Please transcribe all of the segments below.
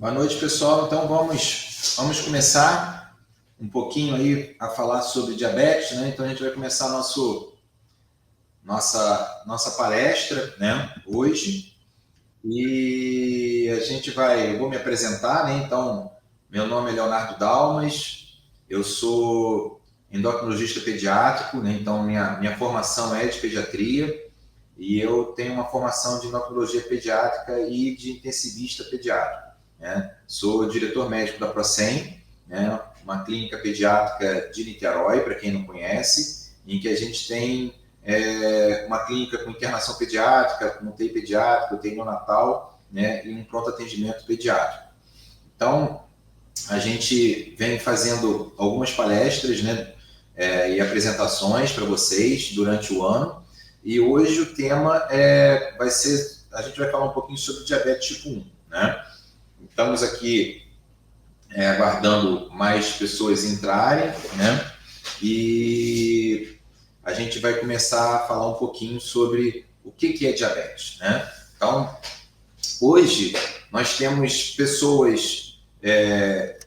Boa noite, pessoal. Então vamos começar um pouquinho aí a falar sobre diabetes, né? Então a gente vai começar nossa palestra, né? Hoje e eu vou me apresentar, né? Então meu nome é Leonardo Dalmas, eu sou endocrinologista pediátrico, né? Então minha formação é de pediatria e eu tenho uma formação de endocrinologia pediátrica e de intensivista pediátrico, né? Sou diretor médico da Procem, né? Uma clínica pediátrica de Niterói, para quem não conhece, em que a gente tem uma clínica com internação pediátrica, com UTI pediátrica, UTI neonatal, né? E um pronto atendimento pediátrico. Então, a gente vem fazendo algumas palestras, né? E apresentações para vocês durante o ano. E hoje o tema vai ser, a gente vai falar um pouquinho sobre diabetes tipo 1, né? Estamos aqui aguardando mais pessoas entrarem, né? E a gente vai começar a falar um pouquinho sobre o que é diabetes, né? Então, hoje nós temos pessoas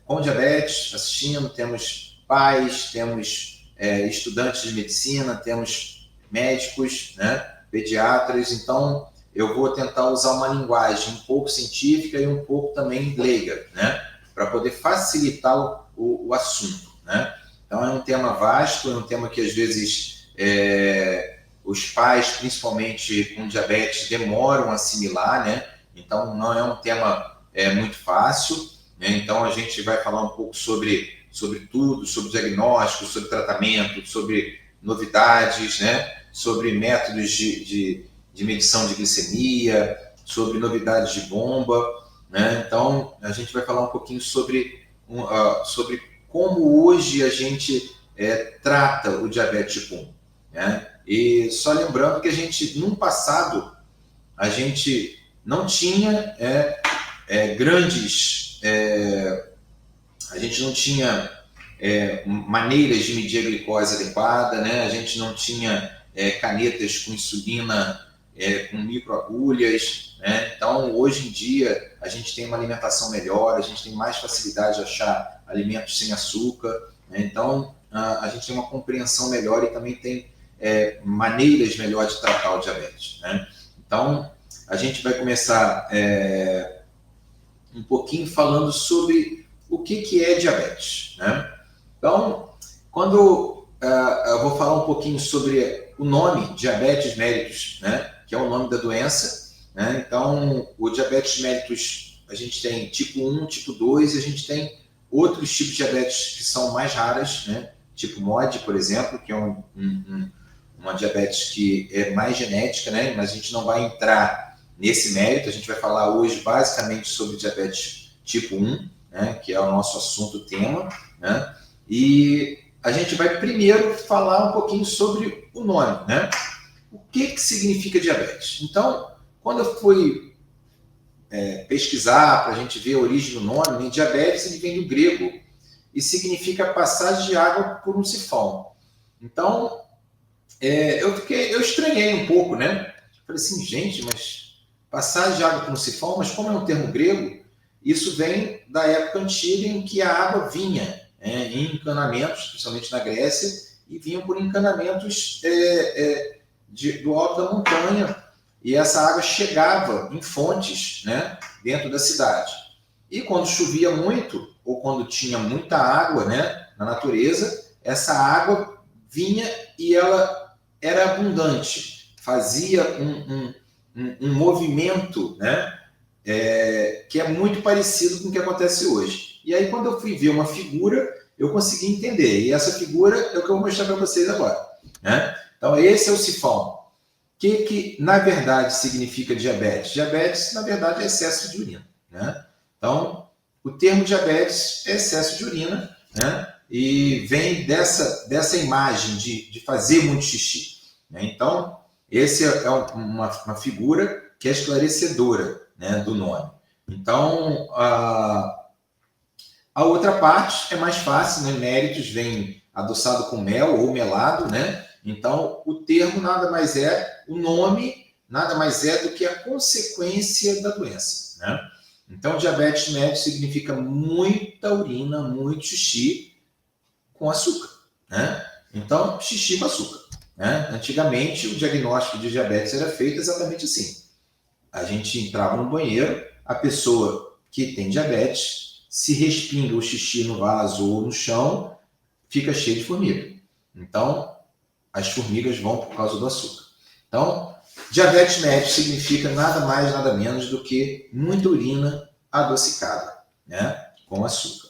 com diabetes assistindo, temos pais, temos estudantes de medicina, temos médicos, né? Pediatras. Então, eu vou tentar usar uma linguagem um pouco científica e um pouco também leiga, né? Para poder facilitar o assunto, né? Então, é um tema vasto, é um tema que às vezes os pais, principalmente com diabetes, demoram a assimilar, né? Então, não é um tema muito fácil, né? Então, a gente vai falar um pouco sobre tudo, sobre diagnóstico, sobre tratamento, sobre novidades, né? Sobre métodos de medição de glicemia, sobre novidades de bomba, né? Então, a gente vai falar um pouquinho sobre como hoje a gente trata o diabetes tipo 1, né? E só lembrando que a gente, no passado, a gente não tinha a gente não tinha maneiras de medir a glicose adequada, né? A gente não tinha canetas com insulina com microagulhas, né? Então, hoje em dia, a gente tem uma alimentação melhor, a gente tem mais facilidade de achar alimentos sem açúcar, né? Então, a gente tem uma compreensão melhor e também tem maneiras melhores de tratar o diabetes, né? Então, a gente vai começar um pouquinho falando sobre o que é diabetes, né? Então, quando eu vou falar um pouquinho sobre o nome diabetes mellitus, né? Que é o nome da doença, né? Então, o diabetes mellitus, a gente tem tipo 1, tipo 2, e a gente tem outros tipos de diabetes que são mais raras, né? Tipo MOD, por exemplo, que é uma diabetes que é mais genética, né? Mas a gente não vai entrar nesse mérito, a gente vai falar hoje basicamente sobre diabetes tipo 1, né? Que é o nosso assunto tema, né? E a gente vai primeiro falar um pouquinho sobre o nome, né? O que significa diabetes? Então, quando eu fui pesquisar para a gente ver a origem do nome, né? Diabetes ele vem do grego e significa passagem de água por um sifão. Então, eu estranhei um pouco, né? Falei assim, gente, mas passagem de água por um sifão, mas como é um termo grego, isso vem da época antiga em que a água vinha em encanamentos, principalmente na Grécia, e vinham por encanamentos do alto da montanha, e essa água chegava em fontes, né, dentro da cidade. E quando chovia muito, ou quando tinha muita água, né, na natureza, essa água vinha e ela era abundante, fazia um movimento, né, que é muito parecido com o que acontece hoje. E aí, quando eu fui ver uma figura, eu consegui entender. E essa figura é o que eu vou mostrar para vocês agora, né? Então, esse é o sifão. O que na verdade significa diabetes? Diabetes, na verdade, é excesso de urina, né? Então, o termo diabetes é excesso de urina, né? E vem dessa imagem de fazer muito xixi, né? Então, esse é uma figura que é esclarecedora, né, do nome. Então, a outra parte é mais fácil, né? Mellitus vem adoçado com mel ou melado, né? Então, o termo o nome nada mais é do que a consequência da doença, né? Então, diabetes médio significa muita urina, muito xixi com açúcar, né? Então, xixi com açúcar, né? Antigamente, o diagnóstico de diabetes era feito exatamente assim. A gente entrava no banheiro, a pessoa que tem diabetes, se respinga o xixi no vaso ou no chão, fica cheio de formiga. Então, as formigas vão por causa do açúcar. Então, diabetes médio significa nada mais, nada menos do que muita urina adocicada, né? Com açúcar.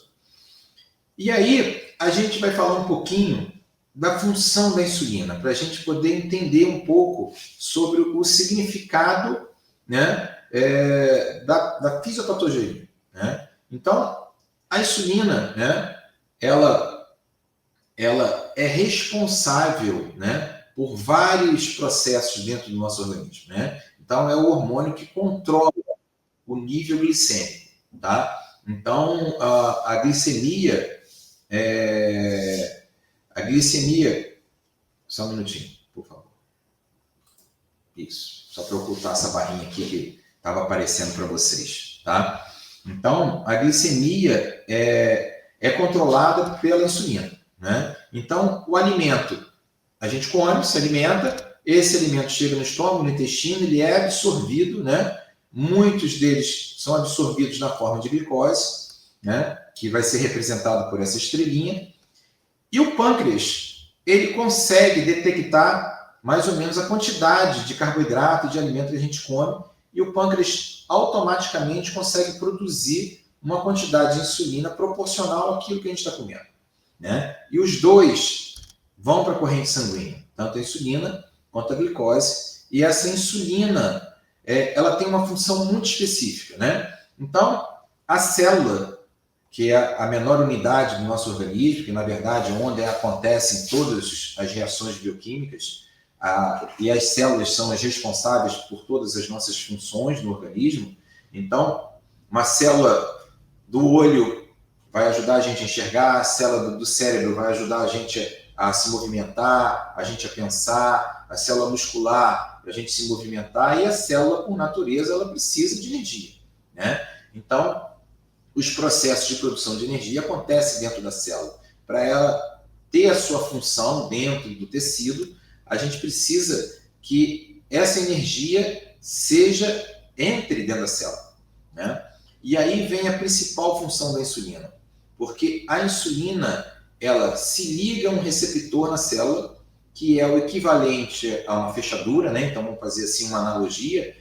E aí, a gente vai falar um pouquinho da função da insulina, para a gente poder entender um pouco sobre o significado, né, da fisiopatologia, né? Então, a insulina, né, ela é responsável, né, por vários processos dentro do nosso organismo, né? Então, é o hormônio que controla o nível glicêmico, tá? Então, a glicemia, só um minutinho, por favor. Isso, só para ocultar essa barrinha aqui que estava aparecendo para vocês, tá? Então, a glicemia é controlada pela insulina, né? Então, o alimento, a gente come, se alimenta, esse alimento chega no estômago, no intestino, ele é absorvido, né? Muitos deles são absorvidos na forma de glicose, né? Que vai ser representado por essa estrelinha. E o pâncreas, ele consegue detectar mais ou menos a quantidade de carboidrato e de alimento que a gente come, e o pâncreas automaticamente consegue produzir uma quantidade de insulina proporcional àquilo que a gente está comendo, né? E os dois vão para a corrente sanguínea, tanto a insulina quanto a glicose, e essa insulina, ela tem uma função muito específica, né? Então, a célula, que é a menor unidade do nosso organismo, que na verdade é onde acontecem todas as reações bioquímicas, e as células são as responsáveis por todas as nossas funções no organismo. Então, uma célula do olho vai ajudar a gente a enxergar, a célula do cérebro vai ajudar a gente a se movimentar, a gente a pensar, a célula muscular para a gente se movimentar, e a célula, por natureza, ela precisa de energia, né? Então, os processos de produção de energia acontecem dentro da célula. Para ela ter a sua função dentro do tecido, a gente precisa que essa energia entre dentro da célula, né? E aí vem a principal função da insulina, porque a insulina, ela se liga a um receptor na célula, que é o equivalente a uma fechadura, né? Então vamos fazer assim uma analogia,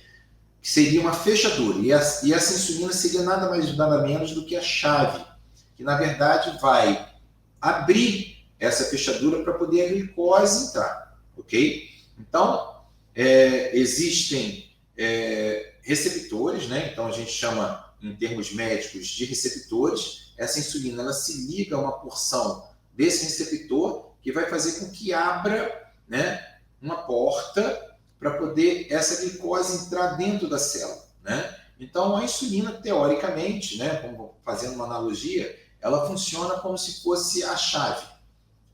que seria uma fechadura, e essa insulina seria nada mais nada menos do que a chave, que na verdade vai abrir essa fechadura para poder a glicose entrar, ok? Então, existem receptores, né? Então a gente chama, em termos médicos, de receptores. Essa insulina, ela se liga a uma porção desse receptor, que vai fazer com que abra, né, uma porta para poder essa glicose entrar dentro da célula, né? Então, a insulina, teoricamente, né, fazendo uma analogia, ela funciona como se fosse a chave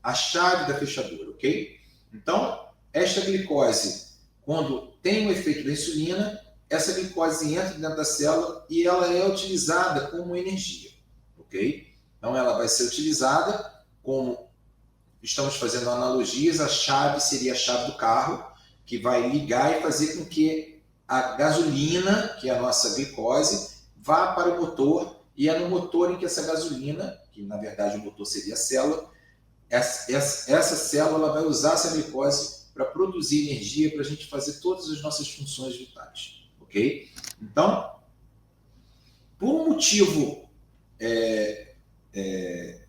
da fechadura, ok? Então, esta glicose, quando tem o efeito da insulina, essa glicose entra dentro da célula e ela é utilizada como energia, ok? Então, ela vai ser utilizada como, estamos fazendo analogias, a chave seria a chave do carro, que vai ligar e fazer com que a gasolina, que é a nossa glicose, vá para o motor, e é no motor em que essa gasolina, que na verdade o motor seria a célula, essa célula ela vai usar essa glicose para produzir energia para a gente fazer todas as nossas funções vitais, ok? Então, por um motivo,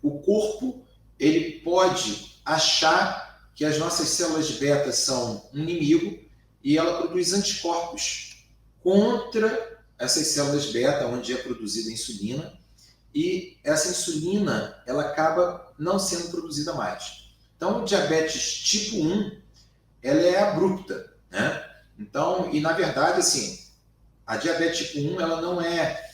o corpo ele pode achar que as nossas células beta são um inimigo e ela produz anticorpos contra essas células beta, onde é produzida a insulina, e essa insulina ela acaba não sendo produzida mais. Então, o diabetes tipo 1, ela é abrupta, né? Então, e na verdade, assim, a diabetes tipo 1, ela não é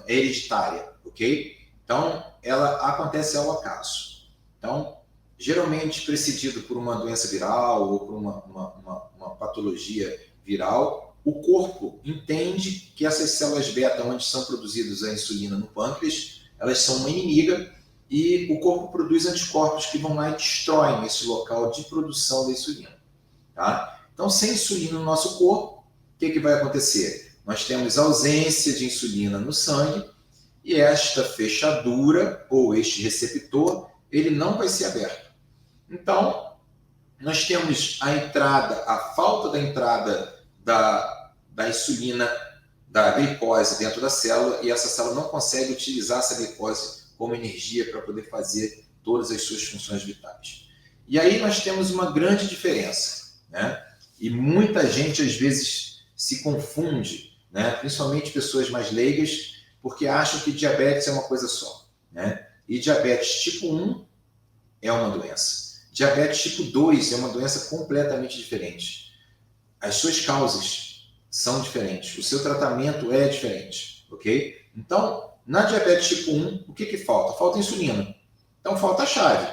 hereditária, ok? Então, ela acontece ao acaso. Então, geralmente precedido por uma doença viral ou por uma patologia viral, o corpo entende que essas células beta, onde são produzidas a insulina no pâncreas, elas são uma inimiga e o corpo produz anticorpos que vão lá e destroem esse local de produção da insulina. Tá? Então, sem insulina no nosso corpo, o que vai acontecer? Nós temos ausência de insulina no sangue e esta fechadura ou este receptor, ele não vai ser aberto. Então, nós temos a falta da entrada da insulina, da glicose dentro da célula, e essa célula não consegue utilizar essa glicose como energia para poder fazer todas as suas funções vitais. E aí nós temos uma grande diferença, né? E muita gente às vezes se confunde, né? Principalmente pessoas mais leigas, porque acham que diabetes é uma coisa só, né? E diabetes tipo 1 é uma doença. Diabetes tipo 2 é uma doença completamente diferente. As suas causas são diferentes, o seu tratamento é diferente, ok? Então, na diabetes tipo 1, o que falta? Falta insulina. Então, falta a chave.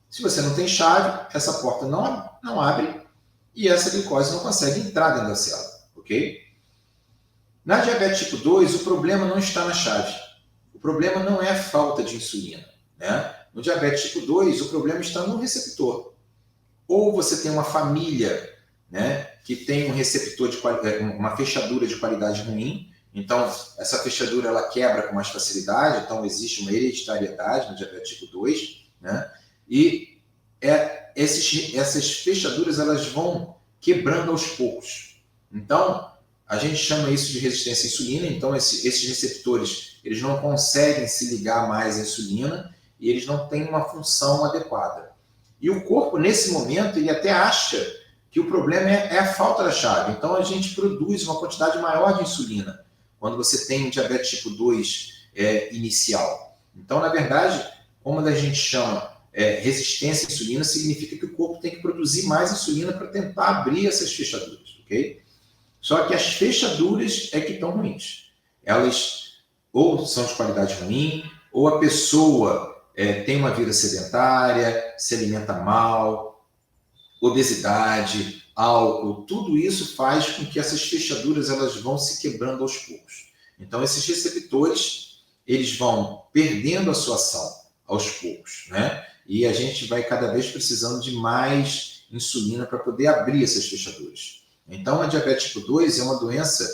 Se você não tem chave, essa porta não abre e essa glicose não consegue entrar dentro da célula, ok? Na diabetes tipo 2, o problema não está na chave. O problema não é a falta de insulina, né? No diabetes tipo 2, o problema está no receptor. Ou você tem uma família, né, que tem um receptor uma fechadura de qualidade ruim, então essa fechadura ela quebra com mais facilidade, então existe uma hereditariedade no diabetes tipo 2, né? E essas fechaduras elas vão quebrando aos poucos. Então, a gente chama isso de resistência à insulina, então esses receptores eles não conseguem se ligar mais à insulina e eles não têm uma função adequada. E o corpo, nesse momento, ele até acha que o problema é a falta da chave. Então, a gente produz uma quantidade maior de insulina quando você tem um diabetes tipo 2 inicial. Então, na verdade, como a gente chama resistência à insulina, significa que o corpo tem que produzir mais insulina para tentar abrir essas fechaduras, ok? Só que as fechaduras é que estão ruins. Elas ou são de qualidade ruim, ou a pessoa tem uma vida sedentária, se alimenta mal, obesidade, álcool, tudo isso faz com que essas fechaduras elas vão se quebrando aos poucos. Então, esses receptores, eles vão perdendo a sua ação aos poucos, né? E a gente vai cada vez precisando de mais insulina para poder abrir essas fechaduras. Então, a diabetes tipo 2 é uma doença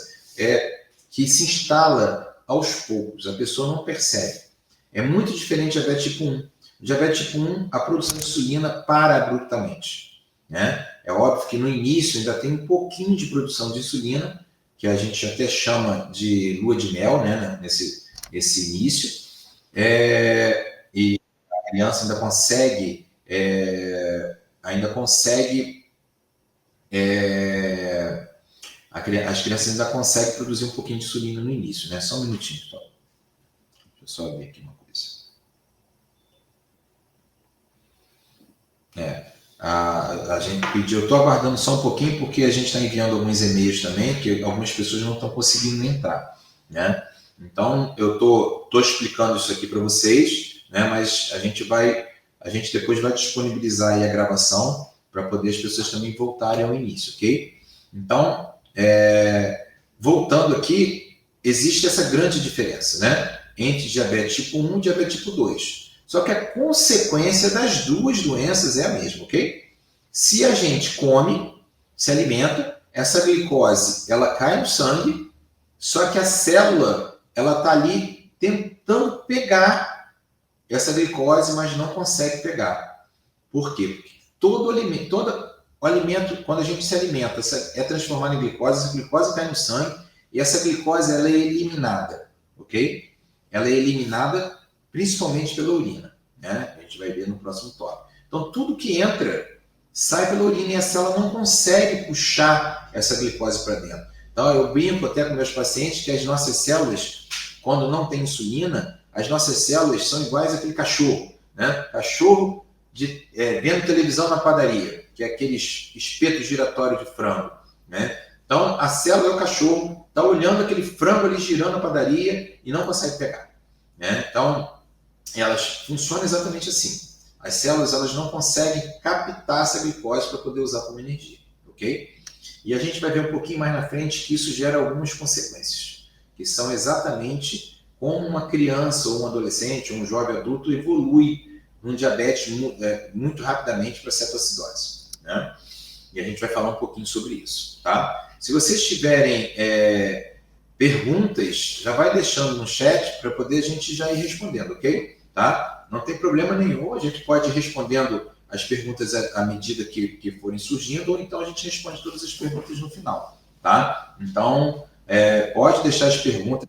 que se instala aos poucos, a pessoa não percebe. É muito diferente do diabetes tipo 1. No diabetes tipo 1, a produção de insulina para abruptamente, né? É óbvio que no início ainda tem um pouquinho de produção de insulina, que a gente até chama de lua de mel, né? Nesse início. E a criança ainda consegue as crianças ainda conseguem produzir um pouquinho de insulina no início, né? Só um minutinho, só. Deixa eu só ver aqui uma coisa. A gente pediu, eu estou aguardando só um pouquinho porque a gente está enviando alguns e-mails também, que algumas pessoas não estão conseguindo entrar, né? Então, eu estou explicando isso aqui para vocês, né? Mas a gente depois vai disponibilizar aí a gravação para poder as pessoas também voltarem ao início, ok? Então, voltando aqui, existe essa grande diferença, né? Entre diabetes tipo 1 e diabetes tipo 2. Só que a consequência das duas doenças é a mesma, ok? Se a gente come, se alimenta, essa glicose, ela cai no sangue, só que a célula, ela está ali tentando pegar essa glicose, mas não consegue pegar. Por quê? Porque todo o alimento, quando a gente se alimenta, é transformado em glicose, essa glicose cai no sangue e essa glicose ela é eliminada, ok? Ela é eliminada principalmente pela urina, né? A gente vai ver no próximo tópico. Então, tudo que entra sai pela urina e a célula não consegue puxar essa glicose para dentro. Então, eu brinco até com meus pacientes que as nossas células, quando não tem insulina, as nossas células são iguais àquele cachorro, né? Cachorro vendo televisão na padaria, que é aqueles espetos giratórios de frango, né? Então, a célula é o cachorro, está olhando aquele frango ali girando na padaria e não consegue pegar, né? Então, elas funcionam exatamente assim. As células elas não conseguem captar essa glicose para poder usar como energia, ok? E a gente vai ver um pouquinho mais na frente que isso gera algumas consequências, que são exatamente como uma criança ou um adolescente ou um jovem adulto evolui num diabetes muito rapidamente para a cetoacidose, né? E a gente vai falar um pouquinho sobre isso, tá? Se vocês tiverem perguntas, já vai deixando no chat para poder a gente já ir respondendo, ok? Tá? Não tem problema nenhum, a gente pode ir respondendo as perguntas à medida que forem surgindo, ou então a gente responde todas as perguntas no final, tá? Então, pode deixar as perguntas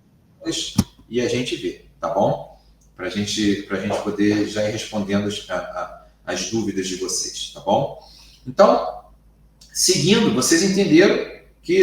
e a gente vê, tá bom? Para a gente poder já ir respondendo as dúvidas de vocês, tá bom? Então, seguindo, vocês entenderam que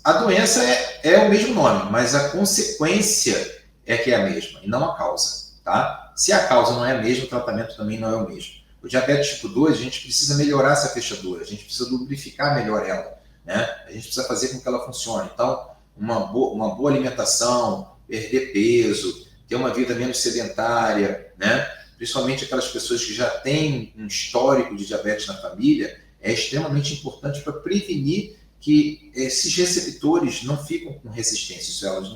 a doença é o mesmo nome, mas a consequência é que é a mesma, e não a causa, tá? Se a causa não é a mesma, o tratamento também não é o mesmo. O diabetes tipo 2, a gente precisa melhorar essa fechadura, a gente precisa lubrificar melhor ela, né? A gente precisa fazer com que ela funcione. Então, uma boa alimentação, perder peso, ter uma vida menos sedentária, né? Principalmente aquelas pessoas que já têm um histórico de diabetes na família, é extremamente importante para prevenir que esses receptores não ficam com resistência, elas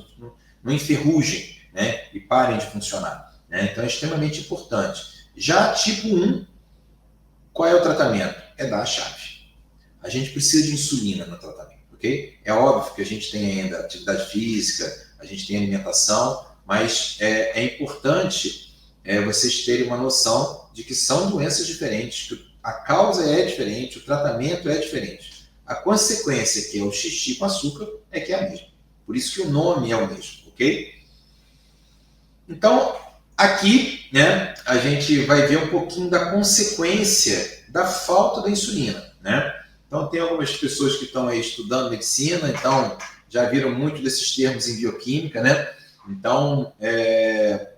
não enferrujem, né? E parem de funcionar, né? Então é extremamente importante. Já tipo 1, qual é o tratamento? É dar a chave. A gente precisa de insulina no tratamento, ok? É óbvio que a gente tem ainda atividade física, a gente tem alimentação, mas é importante vocês terem uma noção de que são doenças diferentes, que a causa é diferente, o tratamento é diferente. A consequência, que é o xixi com açúcar, é que é a mesma. Por isso que o nome é o mesmo, ok? Então, aqui, né, a gente vai ver um pouquinho da consequência da falta da insulina, né? Então, tem algumas pessoas que estão aí estudando medicina, então já viram muito desses termos em bioquímica, né? Então, é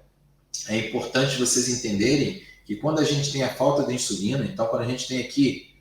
importante vocês entenderem que quando a gente tem a falta da insulina, então quando a gente tem aqui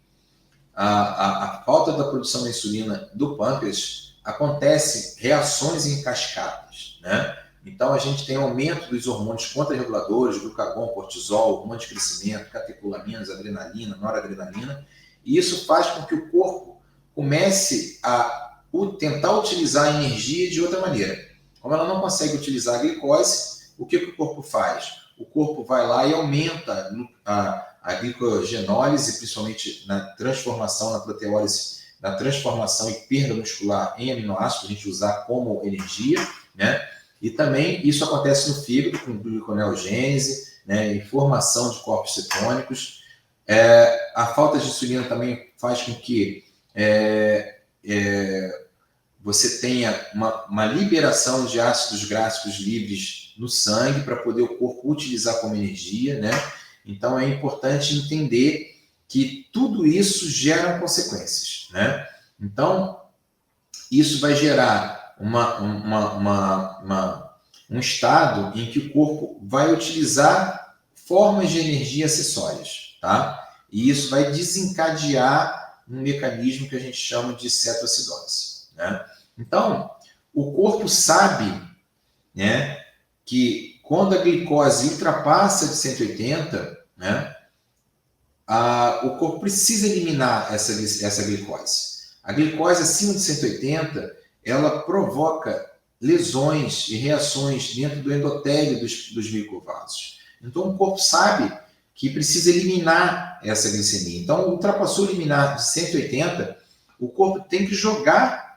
a falta da produção da insulina do pâncreas, acontece reações em cascatas, né? Então a gente tem aumento dos hormônios contrarreguladores, glucagon, cortisol, hormônio de crescimento, catecolaminas, adrenalina, noradrenalina, e isso faz com que o corpo comece a tentar utilizar a energia de outra maneira. Como ela não consegue utilizar a glicose, o que o corpo faz? O corpo vai lá e aumenta a glicogenólise, principalmente na transformação, na proteólise, na transformação e perda muscular em aminoácidos, a gente usar como energia, né? E também isso acontece no fígado, com gliconeogênese, né? E formação de corpos cetônicos. A falta de insulina também faz com que você tenha uma liberação de ácidos gráficos livres no sangue para poder o corpo utilizar como energia, né? Então é importante entender que tudo isso gera consequências, né? Então isso vai gerar um estado em que o corpo vai utilizar formas de energia acessórias, tá? E isso vai desencadear um mecanismo que a gente chama de cetoacidose, né? Então, o corpo sabe, né, que quando a glicose ultrapassa de 180, né, o corpo precisa eliminar essa glicose. A glicose acima de 180, ela provoca lesões e reações dentro do endotélio dos microvasos. Então, o corpo sabe que precisa eliminar essa glicemia. Então, ultrapassou o limiar de 180, o corpo tem que jogar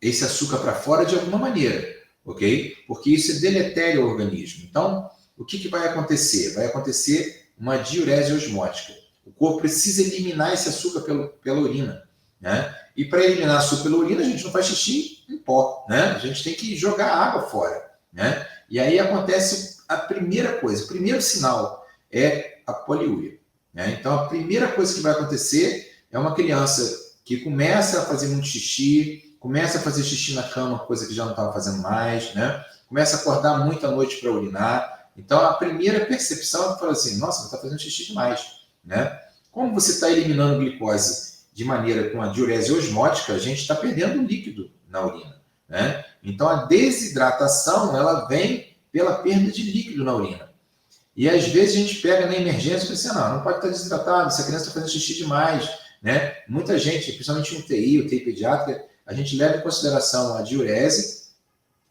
esse açúcar para fora de alguma maneira, ok? Porque isso é deletério ao organismo. Então, o que vai acontecer? Vai acontecer uma diurese osmótica. O corpo precisa eliminar esse açúcar pela urina, né? E para eliminar açúcar pela urina, a gente não faz xixi em pó, né? A gente tem que jogar água fora, né? E aí acontece a primeira coisa, o primeiro sinal é a poliúria, né? Então, a primeira coisa que vai acontecer é uma criança que começa a fazer muito xixi, começa a fazer xixi na cama, coisa que já não estava fazendo mais, né? Começa a acordar muito à noite para urinar. Então, a primeira percepção é que fala assim, nossa, você está fazendo xixi demais, né? Como você está eliminando glicose de maneira com a diurese osmótica, a gente está perdendo líquido na urina, né? Então, a desidratação, ela vem pela perda de líquido na urina. E, às vezes, a gente pega na emergência e pensa assim, não pode estar desidratado, essa criança está fazendo xixi demais, né? Muita gente, principalmente no TI, UTI pediátrica, a gente leva em consideração a diurese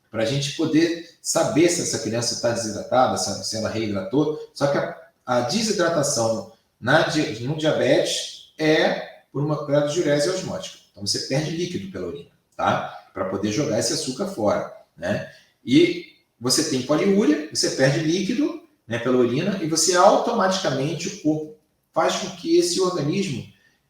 para a gente poder saber se essa criança está desidratada, se ela reidratou. Só que a desidratação no diabetes é por uma diurese osmótica. Então, você perde líquido pela urina, tá? Para poder jogar esse açúcar fora, né? E você tem poliúria, você perde líquido, né, pela urina, e você automaticamente, o corpo faz com que esse organismo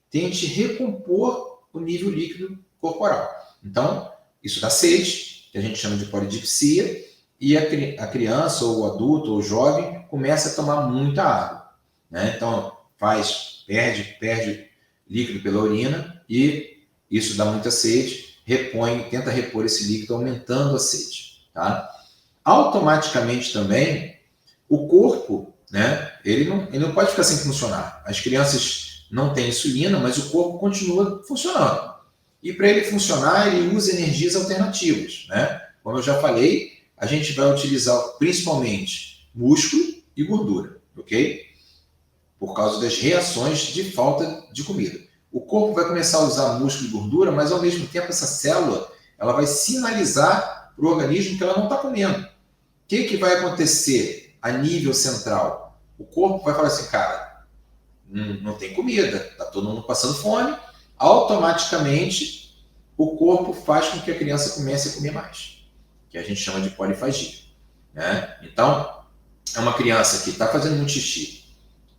tente recompor o nível líquido corporal. Então, isso dá sede, que a gente chama de polidipsia, e a criança, ou o adulto, ou o jovem, começa a tomar muita água, né? Então, perde líquido pela urina, e isso dá muita sede, tenta repor esse líquido, aumentando a sede, tá? Automaticamente também, o corpo, né, ele não pode ficar sem funcionar. As crianças não têm insulina, mas o corpo continua funcionando. E para ele funcionar, ele usa energias alternativas, né? Como eu já falei, a gente vai utilizar principalmente músculo e gordura, ok? Por causa das reações de falta de comida. O corpo vai começar a usar músculo e gordura, mas ao mesmo tempo essa célula ela vai sinalizar para o organismo que ela não está comendo. O que vai acontecer a nível central? O corpo vai falar assim, cara, não tem comida, está todo mundo passando fome. Automaticamente, o corpo faz com que a criança comece a comer mais, que a gente chama de polifagia, né? Então, é uma criança que está fazendo muito xixi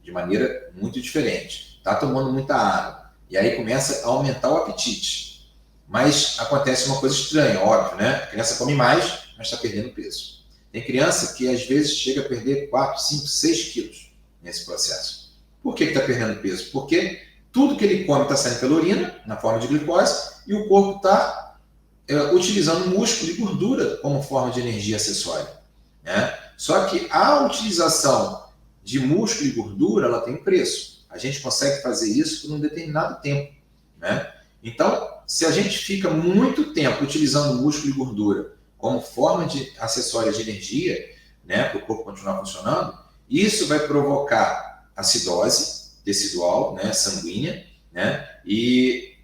de maneira muito diferente, está tomando muita água, e aí começa a aumentar o apetite. Mas acontece uma coisa estranha, óbvio, né? A criança come mais, mas está perdendo peso. Tem criança que às vezes chega a perder 4, 5, 6 quilos nesse processo. Por que está perdendo peso? Porque tudo que ele come está saindo pela urina, na forma de glicose, e o corpo está utilizando músculo e gordura como forma de energia acessória, né? Só que a utilização de músculo e gordura, ela tem um preço. A gente consegue fazer isso por um determinado tempo, né? Então, se a gente fica muito tempo utilizando músculo e gordura como forma de acessória de energia, né, para o corpo continuar funcionando, isso vai provocar acidose tecidual, né, sanguínea, né, e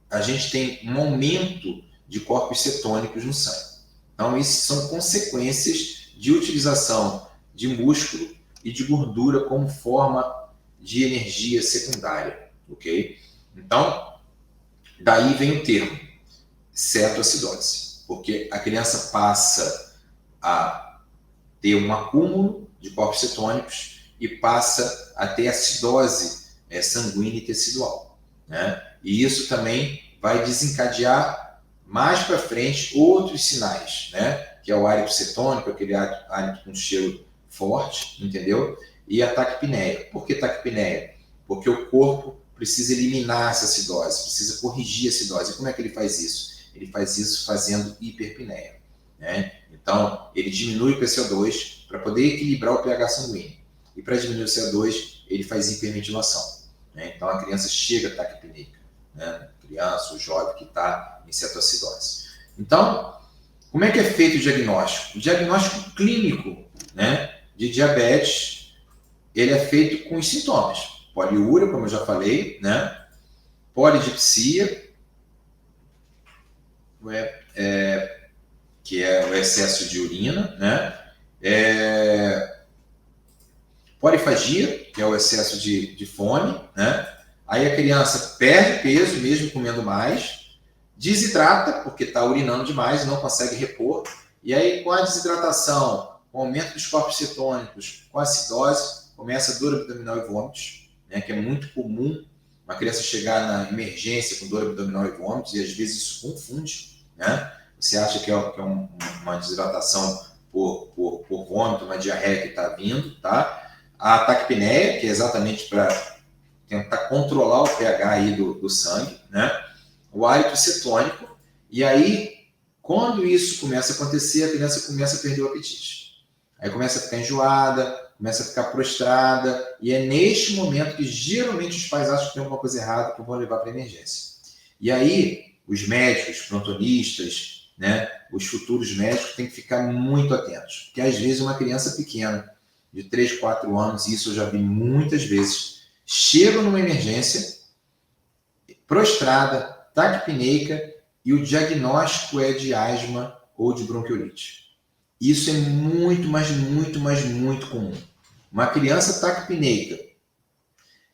a gente tem um aumento de corpos cetônicos no sangue. Então, isso são consequências de utilização de músculo e de gordura como forma de energia secundária, ok? Então, daí vem o termo cetoacidose, porque a criança passa a ter um acúmulo de corpos cetônicos e passa a ter acidose sanguínea e tecidual, né? E isso também vai desencadear mais para frente outros sinais, né? Que é o hálito cetônico, aquele hálito com cheiro forte, entendeu? E a taquipneia. Por que taquipneia? Porque o corpo precisa eliminar essa acidose, precisa corrigir a acidose. E como é que ele faz isso? Ele faz isso fazendo hiperpneia, né? Então, ele diminui o PCO2 para poder equilibrar o pH sanguíneo. E para diminuir o CO2, ele faz hiperventilação, né? Então, a criança chega a taquipneica, né? A criança, o jovem que está em cetoacidose. Então, como é que é feito o diagnóstico? O diagnóstico clínico, né, de diabetes, ele é feito com os sintomas. Poliúria, como eu já falei, né? Polidipsia, que é o excesso de urina, né? Polifagia, que é o excesso de fome, né? Aí a criança perde peso mesmo comendo mais, desidrata, porque está urinando demais e não consegue repor, e aí com a desidratação, com o aumento dos corpos cetônicos, com a acidose, começa a dor abdominal e vômitos, né? Que é muito comum uma criança chegar na emergência com dor abdominal e vômitos, e às vezes isso confunde, né? Você acha que é uma desidratação por vômito, uma diarreia que está vindo, tá? A taquipneia, que é exatamente para tentar controlar o pH aí do sangue, né? O hálito cetônico, e aí, quando isso começa a acontecer, a criança começa a perder o apetite. Aí começa a ficar enjoada, começa a ficar prostrada, e é neste momento que geralmente os pais acham que tem alguma coisa errada que vão levar para a emergência. E aí, os médicos, plantonistas, né, os futuros médicos têm que ficar muito atentos, porque às vezes uma criança pequena, de 3, 4 anos, e isso eu já vi muitas vezes, chega numa emergência prostrada, taquipneica e o diagnóstico é de asma ou de bronquiolite. Isso é muito, mas muito, mas muito comum. Uma criança taquipneica,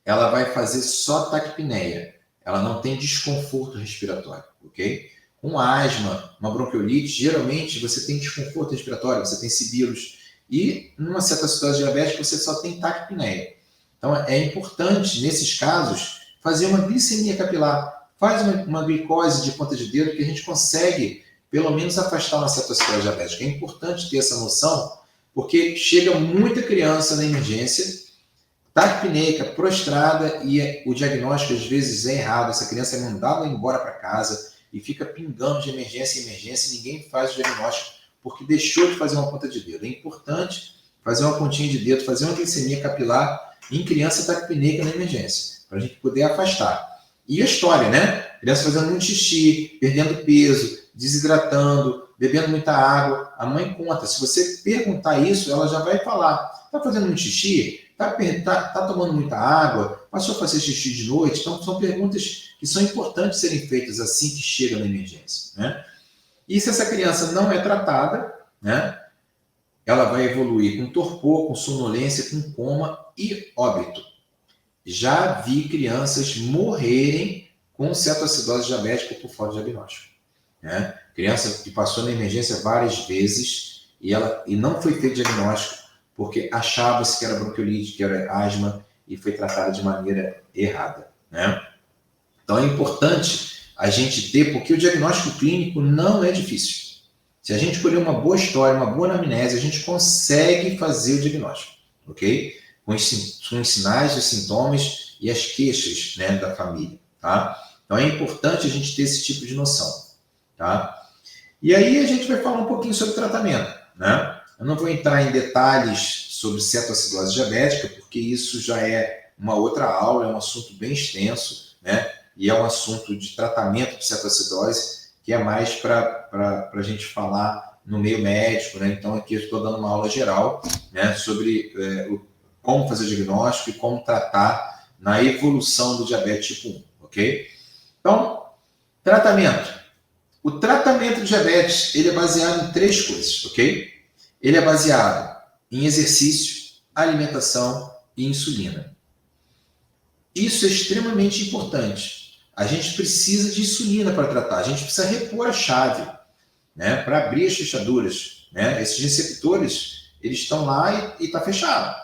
ela vai fazer só taquipneia. Ela não tem desconforto respiratório, ok? Com asma, uma bronquiolite, geralmente você tem desconforto respiratório, você tem sibilos. E numa cetoacidose diabética você só tem taquipneia. Então é importante, nesses casos, fazer uma glicemia capilar. Faz uma glicose de ponta de dedo que a gente consegue, pelo menos, afastar uma cetoacidose diabética. É importante ter essa noção, porque chega muita criança na emergência, taquipneica, prostrada, e o diagnóstico às vezes é errado. Essa criança é mandada embora para casa e fica pingando de emergência em emergência, e ninguém faz o diagnóstico porque deixou de fazer uma ponta de dedo. É importante fazer uma pontinha de dedo, fazer uma glicemia capilar em criança taquipneica na emergência, para a gente poder afastar. E a história, né? Criança fazendo muito xixi, perdendo peso, desidratando, bebendo muita água. A mãe conta. Se você perguntar isso, ela já vai falar. Está fazendo muito xixi? Está tomando muita água? Passou a fazer xixi de noite? Então, são perguntas que são importantes serem feitas assim que chega na emergência, né? E se essa criança não é tratada, né, ela vai evoluir com torpor, com sonolência, com coma e óbito. Já vi crianças morrerem com cetoacidose diabética por falta de diagnóstico, né? Criança que passou na emergência várias vezes e não foi feito diagnóstico porque achava-se que era bronquiolite, que era asma, e foi tratada de maneira errada, né? Então é importante a gente ter, porque o diagnóstico clínico não é difícil. Se a gente escolher uma boa história, uma boa anamnese, a gente consegue fazer o diagnóstico, ok? Com os sinais, os sintomas e as queixas, né, da família, tá? Então é importante a gente ter esse tipo de noção, tá? E aí a gente vai falar um pouquinho sobre tratamento, né? Eu não vou entrar em detalhes sobre cetoacidose diabética, porque isso já é uma outra aula, é um assunto bem extenso, né? E é um assunto de tratamento de cetoacidose que é mais para a gente falar no meio médico, né? Então aqui eu estou dando uma aula geral, né, sobre como fazer o diagnóstico e como tratar na evolução do diabetes tipo 1, ok? Então, tratamento. O tratamento do diabetes, ele é baseado em 3 coisas, ok? Ele é baseado em exercício, alimentação e insulina. Isso é extremamente importante. A gente precisa de insulina para tratar, a gente precisa repor a chave, né, para abrir as fechaduras, né? Esses receptores, eles estão lá e está fechado.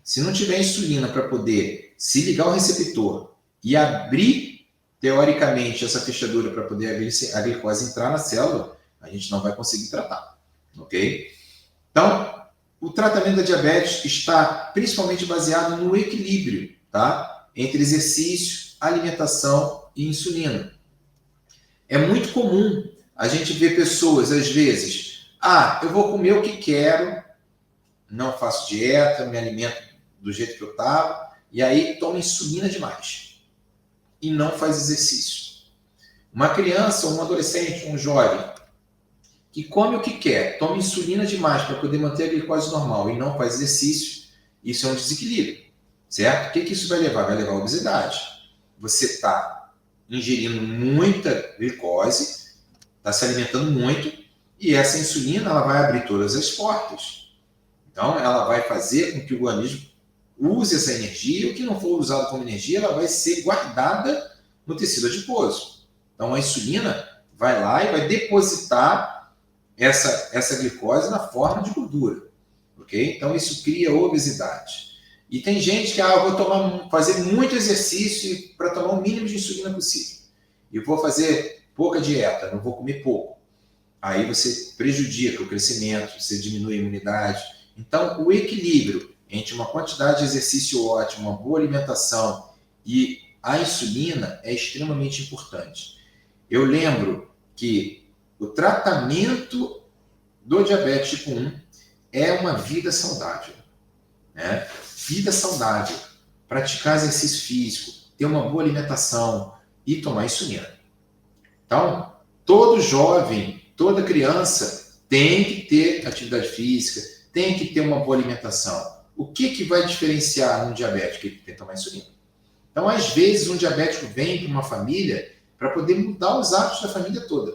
Se não tiver insulina para poder se ligar ao receptor e abrir, teoricamente, essa fechadura para poder a glicose entrar na célula, a gente não vai conseguir tratar, ok? Então, o tratamento da diabetes está principalmente baseado no equilíbrio, tá? Entre exercício, alimentação e insulina. É muito comum a gente ver pessoas, às vezes, eu vou comer o que quero, não faço dieta, me alimento do jeito que eu estava, e aí toma insulina demais e não faz exercício. Uma criança, um adolescente, um jovem que come o que quer, toma insulina demais para poder manter a glicose normal e não faz exercício, isso é um desequilíbrio, certo? O que isso vai levar? Vai levar a obesidade. Você está ingerindo muita glicose, está se alimentando muito, e essa insulina ela vai abrir todas as portas. Então, ela vai fazer com que o organismo use essa energia, e o que não for usado como energia, ela vai ser guardada no tecido adiposo. Então, a insulina vai lá e vai depositar essa glicose na forma de gordura, ok? Então, isso cria obesidade. E tem gente que, eu vou fazer muito exercício para tomar o mínimo de insulina possível. E vou fazer pouca dieta, não vou comer pouco. Aí você prejudica o crescimento, você diminui a imunidade. Então, o equilíbrio entre uma quantidade de exercício ótimo, uma boa alimentação e a insulina é extremamente importante. Eu lembro que o tratamento do diabetes tipo 1 é uma vida saudável, né? Vida saudável, praticar exercício físico, ter uma boa alimentação e tomar insulina. Então, todo jovem, toda criança tem que ter atividade física, tem que ter uma boa alimentação. O que vai diferenciar um diabético? Ele tem que tomar insulina. Então, às vezes, um diabético vem para uma família para poder mudar os hábitos da família toda.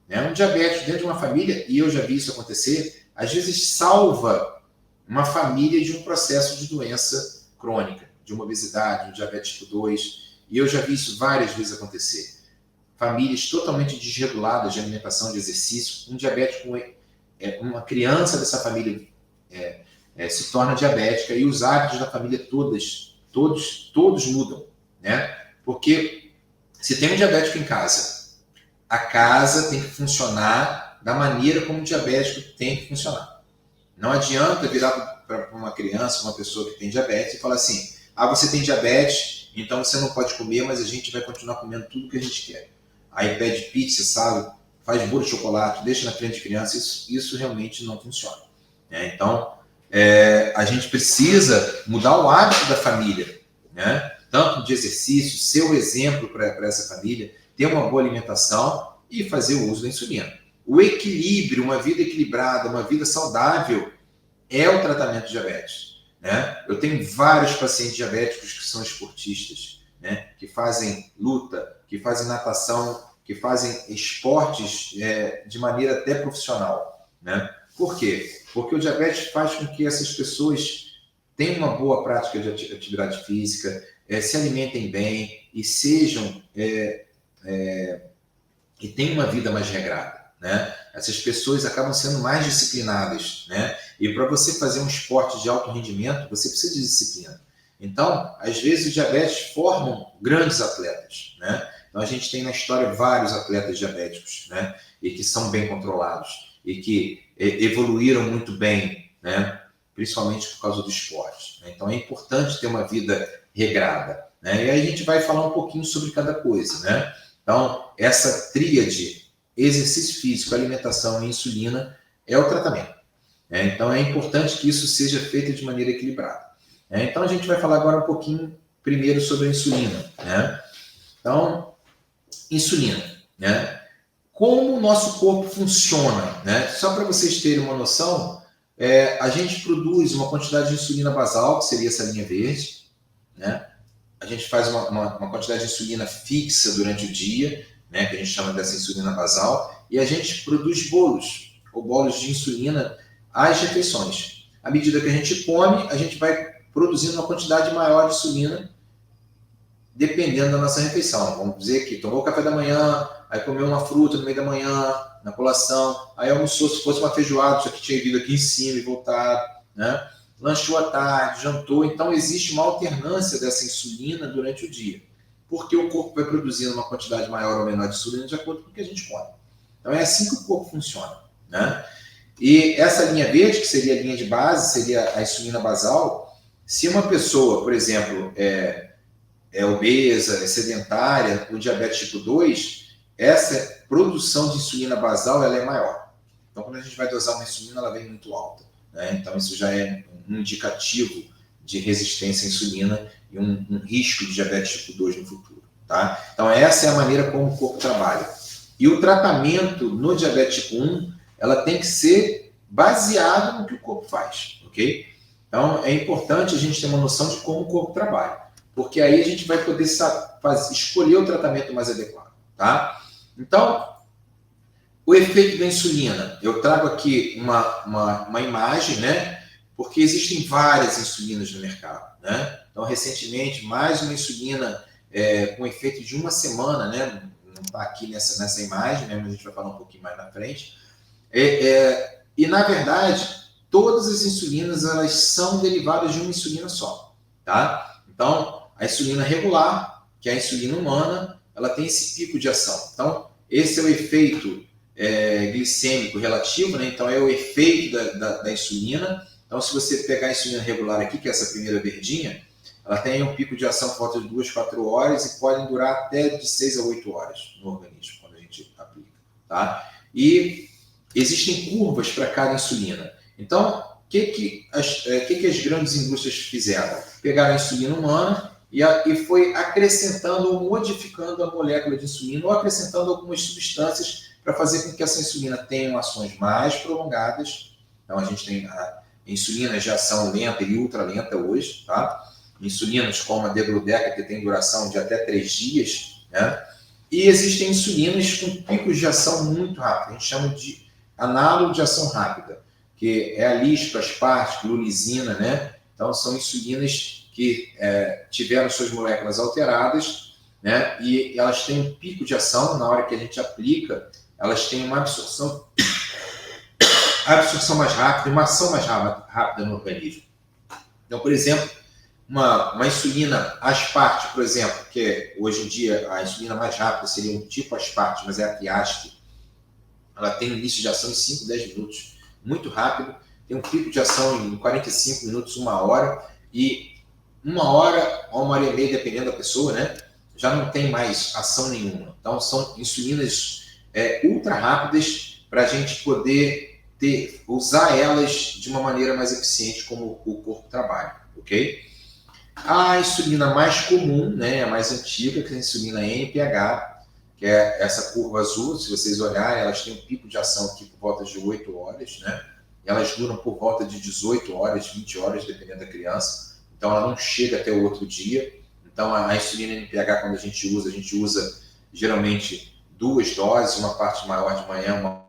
Né? Um diabético dentro de uma família, e eu já vi isso acontecer, às vezes salva uma família de um processo de doença crônica, de uma obesidade, um diabetes tipo 2, e eu já vi isso várias vezes acontecer. Famílias totalmente desreguladas de alimentação, de exercício, um diabético, uma criança dessa família se torna diabética e os hábitos da família todos mudam, né? Porque se tem um diabético em casa, a casa tem que funcionar da maneira como o diabético tem que funcionar. Não adianta virar para uma criança, uma pessoa que tem diabetes e falar assim, você tem diabetes, então você não pode comer, mas a gente vai continuar comendo tudo que a gente quer. Aí pede pizza, sabe? Faz bolo de chocolate, deixa na frente de criança, isso realmente não funciona. Né? Então, a gente precisa mudar o hábito da família, né? Tanto de exercício, ser o exemplo para essa família, ter uma boa alimentação e fazer o uso da insulina. O equilíbrio, uma vida equilibrada, uma vida saudável é o tratamento de diabetes. Né? Eu tenho vários pacientes diabéticos que são esportistas, né? Que fazem luta, que fazem natação, que fazem esportes de maneira até profissional. Né? Por quê? Porque o diabetes faz com que essas pessoas tenham uma boa prática de atividade física, se alimentem bem e sejam e tenham uma vida mais regrada. Né? Essas pessoas acabam sendo mais disciplinadas. Né? E para você fazer um esporte de alto rendimento, você precisa de disciplina. Então, às vezes, os diabetes formam grandes atletas. Né? Então, a gente tem na história vários atletas diabéticos, né? E que são bem controlados e que evoluíram muito bem, né? Principalmente por causa do esporte. Né? Então, é importante ter uma vida regrada. Né? E aí a gente vai falar um pouquinho sobre cada coisa. Né? Então, essa tríade, exercício físico, alimentação e insulina, é o tratamento. Né? Então, é importante que isso seja feito de maneira equilibrada. Né? Então, a gente vai falar agora um pouquinho, primeiro, sobre a insulina. Né? Então, insulina. Né? Como o nosso corpo funciona? Né? Só para vocês terem uma noção, a gente produz uma quantidade de insulina basal, que seria essa linha verde. Né? A gente faz uma quantidade de insulina fixa durante o dia, né, que a gente chama dessa insulina basal, e a gente produz bolos, ou bolos de insulina às refeições. À medida que a gente come, a gente vai produzindo uma quantidade maior de insulina, dependendo da nossa refeição. Vamos dizer que tomou o café da manhã, aí comeu uma fruta no meio da manhã, na colação, aí almoçou, se fosse uma feijoada, já que tinha vindo aqui em cima e voltado, né? Lanchou à tarde, jantou, então existe uma alternância dessa insulina durante o dia, porque o corpo vai produzindo uma quantidade maior ou menor de insulina de acordo com o que a gente come. Então é assim que o corpo funciona. Né? E essa linha verde, que seria a linha de base, seria a insulina basal, se uma pessoa, por exemplo, é obesa, é sedentária, com diabetes tipo 2, essa produção de insulina basal ela é maior. Então, quando a gente vai dosar uma insulina, ela vem muito alta. Né? Então, isso já é um indicativo de resistência à insulina e um risco de diabetes tipo 2 no futuro. Tá? Então, essa é a maneira como o corpo trabalha. E o tratamento no diabetes tipo 1, ela tem que ser baseado no que o corpo faz. Ok? Então, é importante a gente ter uma noção de como o corpo trabalha. Porque aí a gente vai poder escolher o tratamento mais adequado. Tá? Então, o efeito da insulina. Eu trago aqui uma imagem, né? Porque existem várias insulinas no mercado. Né? Então, recentemente, mais uma insulina com efeito de uma semana, né? Não está aqui nessa imagem, né? Mas a gente vai falar um pouquinho mais na frente. E, na verdade, todas as insulinas elas são derivadas de uma insulina só. Tá? Então, a insulina regular, que é a insulina humana, ela tem esse pico de ação. Então, esse é o efeito glicêmico relativo, né? Então é o efeito da insulina. Então, se você pegar a insulina regular aqui, que é essa primeira verdinha, ela tem um pico de ação por volta de 2, 4 horas e podem durar até de 6 a 8 horas no organismo, quando a gente aplica. Tá? E existem curvas para cada insulina. Então, o que as grandes indústrias fizeram? Pegaram a insulina humana e foi acrescentando ou modificando a molécula de insulina ou acrescentando algumas substâncias para fazer com que essa insulina tenha ações mais prolongadas. Então, a gente tem a insulina de ação lenta e ultralenta hoje, tá? insulinas como a Degludec, que tem duração de até 3 dias, né? E existem insulinas com picos de ação muito rápidos, a gente chama de análogo de ação rápida, que é a Lispro, Aspart, Glulizina, né? Então, são insulinas que tiveram suas moléculas alteradas, né? E elas têm um pico de ação, na hora que a gente aplica, elas têm uma absorção mais rápida, uma ação mais rápida no organismo. Então, por exemplo, uma insulina Aspart, por exemplo, que hoje em dia a insulina mais rápida seria um tipo Aspart, mas é a Fiasp. Ela tem um início de ação em 5, 10 minutos, muito rápido, tem um pico de ação em 45 minutos, 1 hora, e 1 hora a 1 hora e meia, dependendo da pessoa, né? Já não tem mais ação nenhuma. Então, são insulinas ultra rápidas para a gente poder usar elas de uma maneira mais eficiente como o corpo trabalha, ok? A insulina mais comum, né, a mais antiga, que é a insulina NPH, que é essa curva azul, se vocês olharem, elas têm um pico de ação aqui por volta de 8 horas, né? Elas duram por volta de 18 horas, 20 horas, dependendo da criança. Então, ela não chega até o outro dia. Então, a insulina NPH, quando a gente usa geralmente 2 doses, uma parte maior de manhã, uma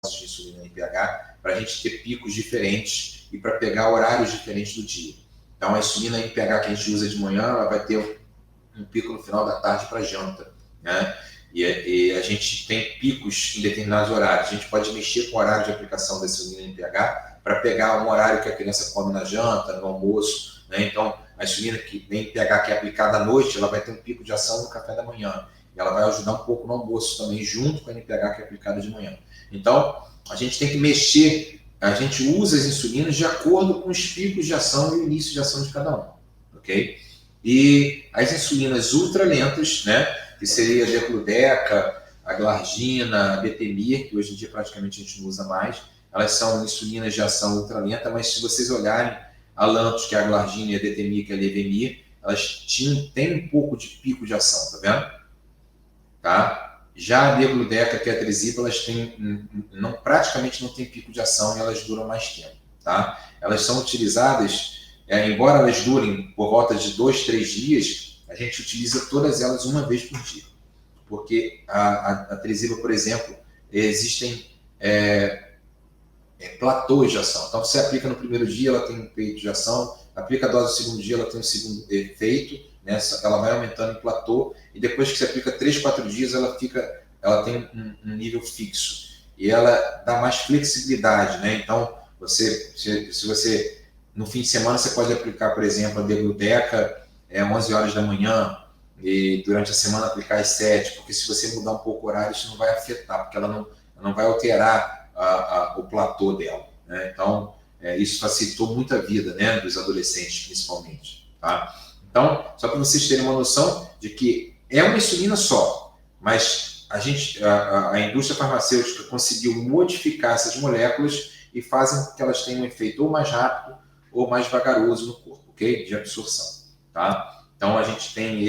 de insulina NPH, para a gente ter picos diferentes e para pegar horários diferentes do dia. Então, a insulina NPH que a gente usa de manhã, ela vai ter um pico no final da tarde para janta, né? E a gente tem picos em determinados horários. A gente pode mexer com o horário de aplicação da insulina NPH para pegar um horário que a criança come na janta, no almoço, né? Então, a insulina NPH que é aplicada à noite, ela vai ter um pico de ação no café da manhã. E ela vai ajudar um pouco no almoço também, junto com a NPH que é aplicada de manhã. Então, a gente tem que mexer, a gente usa as insulinas de acordo com os picos de ação e o início de ação de cada um, ok? E as insulinas ultralentas, né, que seria a Degludec, a Glargina, a Betemir, que hoje em dia praticamente a gente não usa mais, elas são insulinas de ação ultralenta, mas se vocês olharem a Lantus, que é a Glargina, e a Detemir, que é a Levemir, elas têm um pouco de pico de ação, tá vendo? Tá? Já a Degludec, que é a Tresiba, elas praticamente não tem pico de ação e elas duram mais tempo, tá? Elas são utilizadas, embora elas durem por volta de 2, 3 dias, a gente utiliza todas elas uma vez por dia. Porque a Tresiba, por exemplo, existem platôs de ação. Então, você aplica no primeiro dia, ela tem um efeito de ação, aplica a dose no segundo dia, ela tem um segundo efeito, né? Ela vai aumentando em platô, e depois que você aplica 3, 4 dias, ela tem um nível fixo. E ela dá mais flexibilidade, né? Então, se você, no fim de semana, você pode aplicar, por exemplo, a Degludec 11 horas da manhã, e durante a semana aplicar às 7, porque se você mudar um pouco o horário, isso não vai afetar, porque ela não vai alterar o platô dela, né? Então, isso facilitou muito a vida, né, dos adolescentes, principalmente, tá? Então, só para vocês terem uma noção de que é uma insulina só, mas a indústria farmacêutica conseguiu modificar essas moléculas e fazem com que elas tenham um efeito ou mais rápido ou mais vagaroso no corpo, ok? De absorção, tá? Então, a gente tem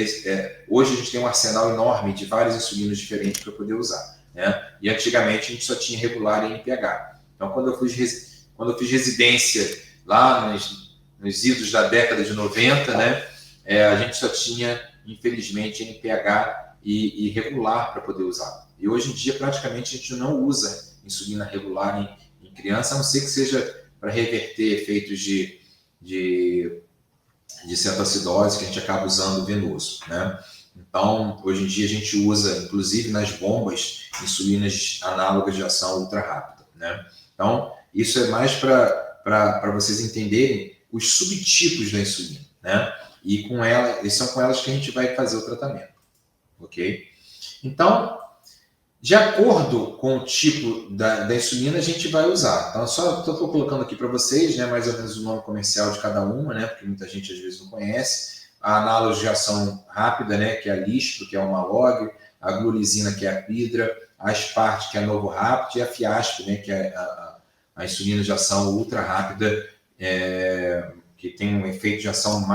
hoje a gente tem um arsenal enorme de várias insulinas diferentes para poder usar, né? E antigamente a gente só tinha regular e NPH. Então, quando eu fiz residência lá nos idos da década de 90, né? A gente só tinha, infelizmente, NPH e regular para poder usar. E hoje em dia, praticamente, a gente não usa insulina regular em criança, a não ser que seja para reverter efeitos de cetoacidose, que a gente acaba usando venoso, né? Então, hoje em dia, a gente usa, inclusive nas bombas, insulinas análogas de ação ultra rápida, né? Então, isso é mais para vocês entenderem os subtipos da insulina, né? E são com elas que a gente vai fazer o tratamento, ok? Então, de acordo com o tipo da insulina, a gente vai usar. Então, só estou colocando aqui para vocês, né, mais ou menos o nome comercial de cada uma, né, porque muita gente às vezes não conhece. A análoga de ação rápida, né, que é a Lispro, que é o Malog, a Glulizina, que é a Pidra, a Aspart, que é a Novorapid, e a Fiasp, né, que é a insulina de ação ultra rápida, que tem um efeito de ação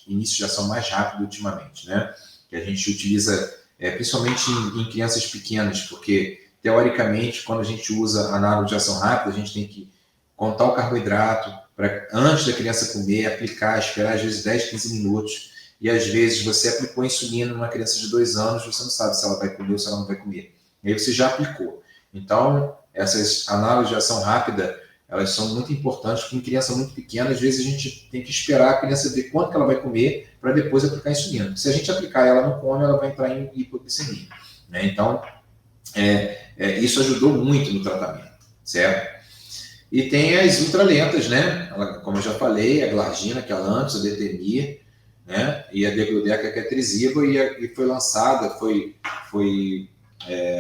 início de ação mais rápido ultimamente, né? Que a gente utiliza principalmente em crianças pequenas, porque teoricamente quando a gente usa análogo de ação rápida, a gente tem que contar o carboidrato, para antes da criança comer, aplicar, esperar às vezes 10, 15 minutos, e às vezes você aplicou insulina numa criança de 2 anos, você não sabe se ela vai comer ou se ela não vai comer. E aí você já aplicou. Então, essas análises de ação rápida, elas são muito importantes, porque em criança muito pequena, às vezes a gente tem que esperar a criança ver quanto que ela vai comer para depois aplicar a insulina. Se a gente aplicar e ela não come, ela vai entrar em hipoglicemia. Né? Então, isso ajudou muito no tratamento, certo? E tem as ultralentas, né? Como eu já falei, a glargina, que é a Lantus, a Detemir, né? E a Degludec, que é a Tresiba, e foi lançada,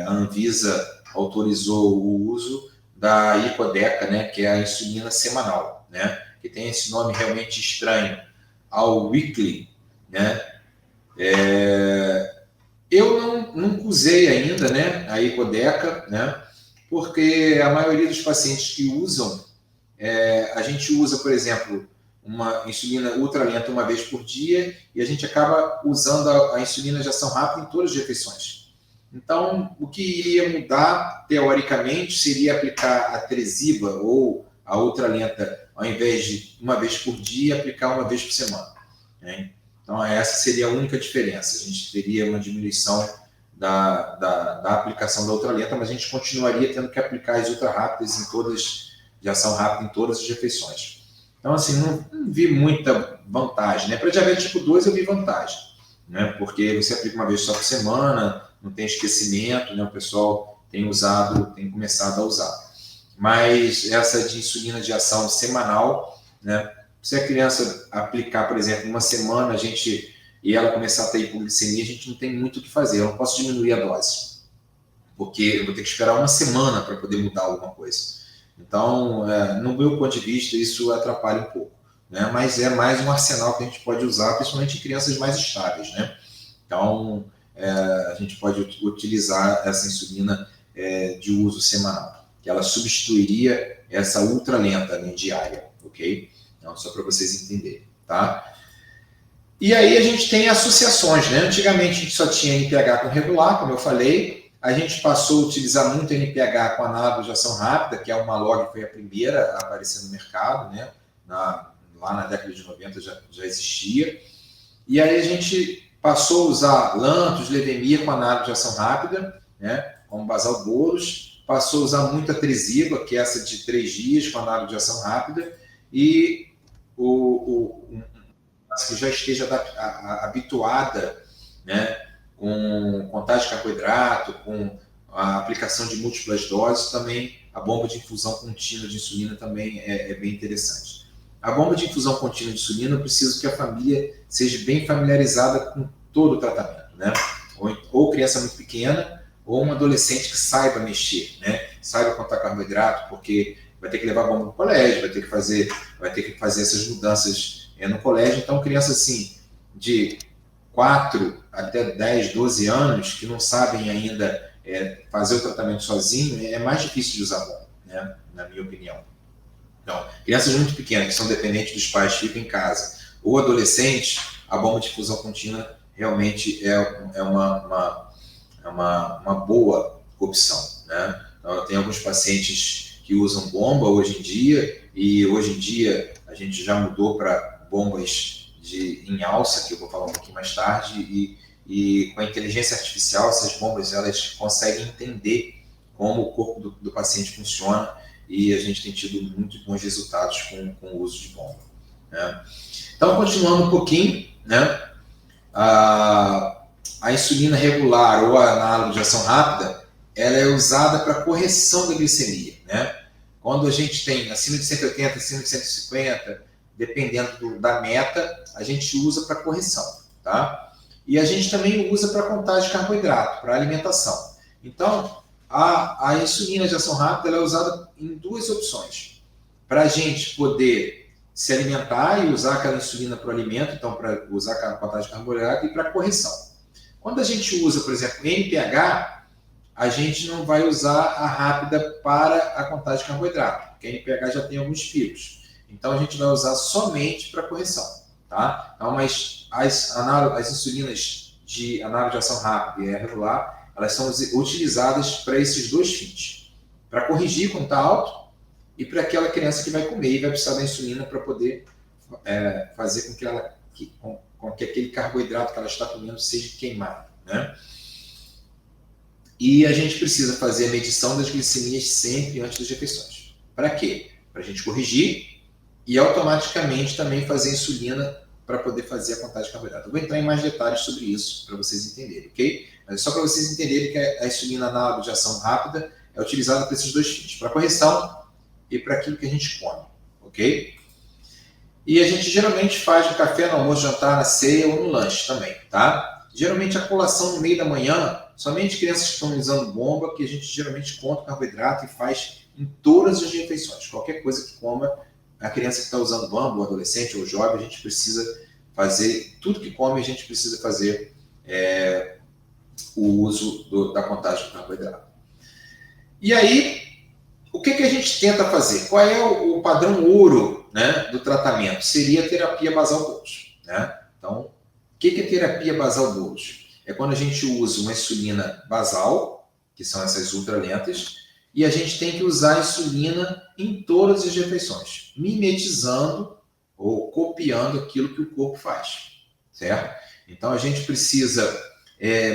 a Anvisa autorizou o uso da Icodec, né? Que é a insulina semanal, né? Que tem esse nome realmente estranho, ao weekly, né? Eu nunca usei ainda, né? A Icodeca, né? Porque a maioria dos pacientes que usam, a gente usa, por exemplo, uma insulina ultralenta uma vez por dia e a gente acaba usando a insulina de ação rápida em todas as refeições. Então, o que iria mudar, teoricamente, seria aplicar a Tresiba ou a ultralenta, ao invés de uma vez por dia, aplicar uma vez por semana. Né? Então, essa seria a única diferença. A gente teria uma diminuição da aplicação da ultralenta, mas a gente continuaria tendo que aplicar as ultra rápidas de ação rápida em todas as refeições. Então, assim, não vi muita vantagem. Né? Para diabetes tipo 2, eu vi vantagem, né? Porque você aplica uma vez só por semana, não tem esquecimento, né? O pessoal tem começado a usar. Mas essa de insulina de ação semanal, né? Se a criança aplicar, por exemplo, uma semana, e ela começar a ter hipoglicemia, a gente não tem muito o que fazer. Eu não posso diminuir a dose, porque eu vou ter que esperar uma semana para poder mudar alguma coisa. Então, no meu ponto de vista, isso atrapalha um pouco. Né? Mas é mais um arsenal que a gente pode usar, principalmente em crianças mais estáveis. Né? Então, a gente pode utilizar essa insulina de uso semanal, que ela substituiria essa ultralenta, né, diária, ok? Então, só para vocês entenderem, tá? E aí a gente tem associações, né? Antigamente a gente só tinha NPH com regular, como eu falei. A gente passou a utilizar muito NPH com análogo de ação rápida, que é uma log que foi a primeira a aparecer no mercado, né? Lá na década de 90 já existia. E aí a gente passou a usar Lantus, Levemir com análogo de ação rápida, né? Como Basal Bolos. Passou a usar muito a Tresiba, que é essa de 3 dias com análogo de ação rápida. E que já esteja habituada, né, com contagem de carboidrato, com a aplicação de múltiplas doses, também a bomba de infusão contínua de insulina também é bem interessante. A bomba de infusão contínua de insulina, eu preciso que a família seja bem familiarizada com todo o tratamento, né? Ou criança muito pequena, ou um adolescente que saiba mexer, né? Saiba contar carboidrato, porque vai ter que levar a bomba para o colégio, vai ter que fazer essas mudanças no colégio. Então, crianças assim, de 4 até 10, 12 anos, que não sabem ainda fazer o tratamento sozinho, é mais difícil de usar bomba, né? Na minha opinião. Então, crianças muito pequenas, que são dependentes dos pais, ficam em casa, ou adolescentes, a bomba de infusão contínua realmente é uma boa opção, né? Então, tem alguns pacientes que usam bomba hoje em dia, e hoje em dia a gente já mudou para bombas em alça, que eu vou falar um pouquinho mais tarde, e com a inteligência artificial, essas bombas elas conseguem entender como o corpo do paciente funciona, e a gente tem tido muito bons resultados com o uso de bomba. Né? Então, continuando um pouquinho, né? A insulina regular ou a análogo de ação rápida, ela é usada para correção da glicemia. Né? Quando a gente tem acima de 180, acima de 150, dependendo da meta, a gente usa para correção, tá? E a gente também usa para contagem de carboidrato, para alimentação. Então, a insulina de ação rápida ela é usada em 2 opções. Para a gente poder se alimentar e usar aquela insulina para o alimento, então para usar a contagem de carboidrato e para correção. Quando a gente usa, por exemplo, NPH, a gente não vai usar a rápida para a contagem de carboidrato, porque a NPH já tem alguns picos. Então, a gente vai usar somente para correção, tá? Então, mas as insulinas de análogo de ação rápida e regular, elas são utilizadas para esses 2 fins. Para corrigir quando está alto e para aquela criança que vai comer e vai precisar da insulina para poder fazer com que aquele carboidrato que ela está comendo seja queimado, né? E a gente precisa fazer a medição das glicemias sempre antes das refeições. Para quê? Para a gente corrigir e automaticamente também fazer insulina para poder fazer a contagem de carboidrato. Eu vou entrar em mais detalhes sobre isso para vocês entenderem, ok? Mas só para vocês entenderem que a insulina análoga de ação rápida é utilizada para esses dois fins, para correção e para aquilo que a gente come, ok? E a gente geralmente faz no café, no almoço, jantar, na ceia ou no lanche também, tá? Geralmente a colação no meio da manhã, somente crianças que estão usando bomba, que a gente geralmente conta o carboidrato e faz em todas as refeições. Qualquer coisa que coma, a criança que está usando bomba, o adolescente ou o jovem, a gente precisa fazer, tudo que come a gente precisa fazer o uso da contagem do carboidrato. E aí, o que a gente tenta fazer? Qual é o padrão ouro, né, do tratamento? Seria a terapia basal Boltz, né? Então, o que é terapia basal Boltz? É quando a gente usa uma insulina basal, que são essas ultralentas, e a gente tem que usar a insulina em todas as refeições, mimetizando ou copiando aquilo que o corpo faz, certo? Então, a gente precisa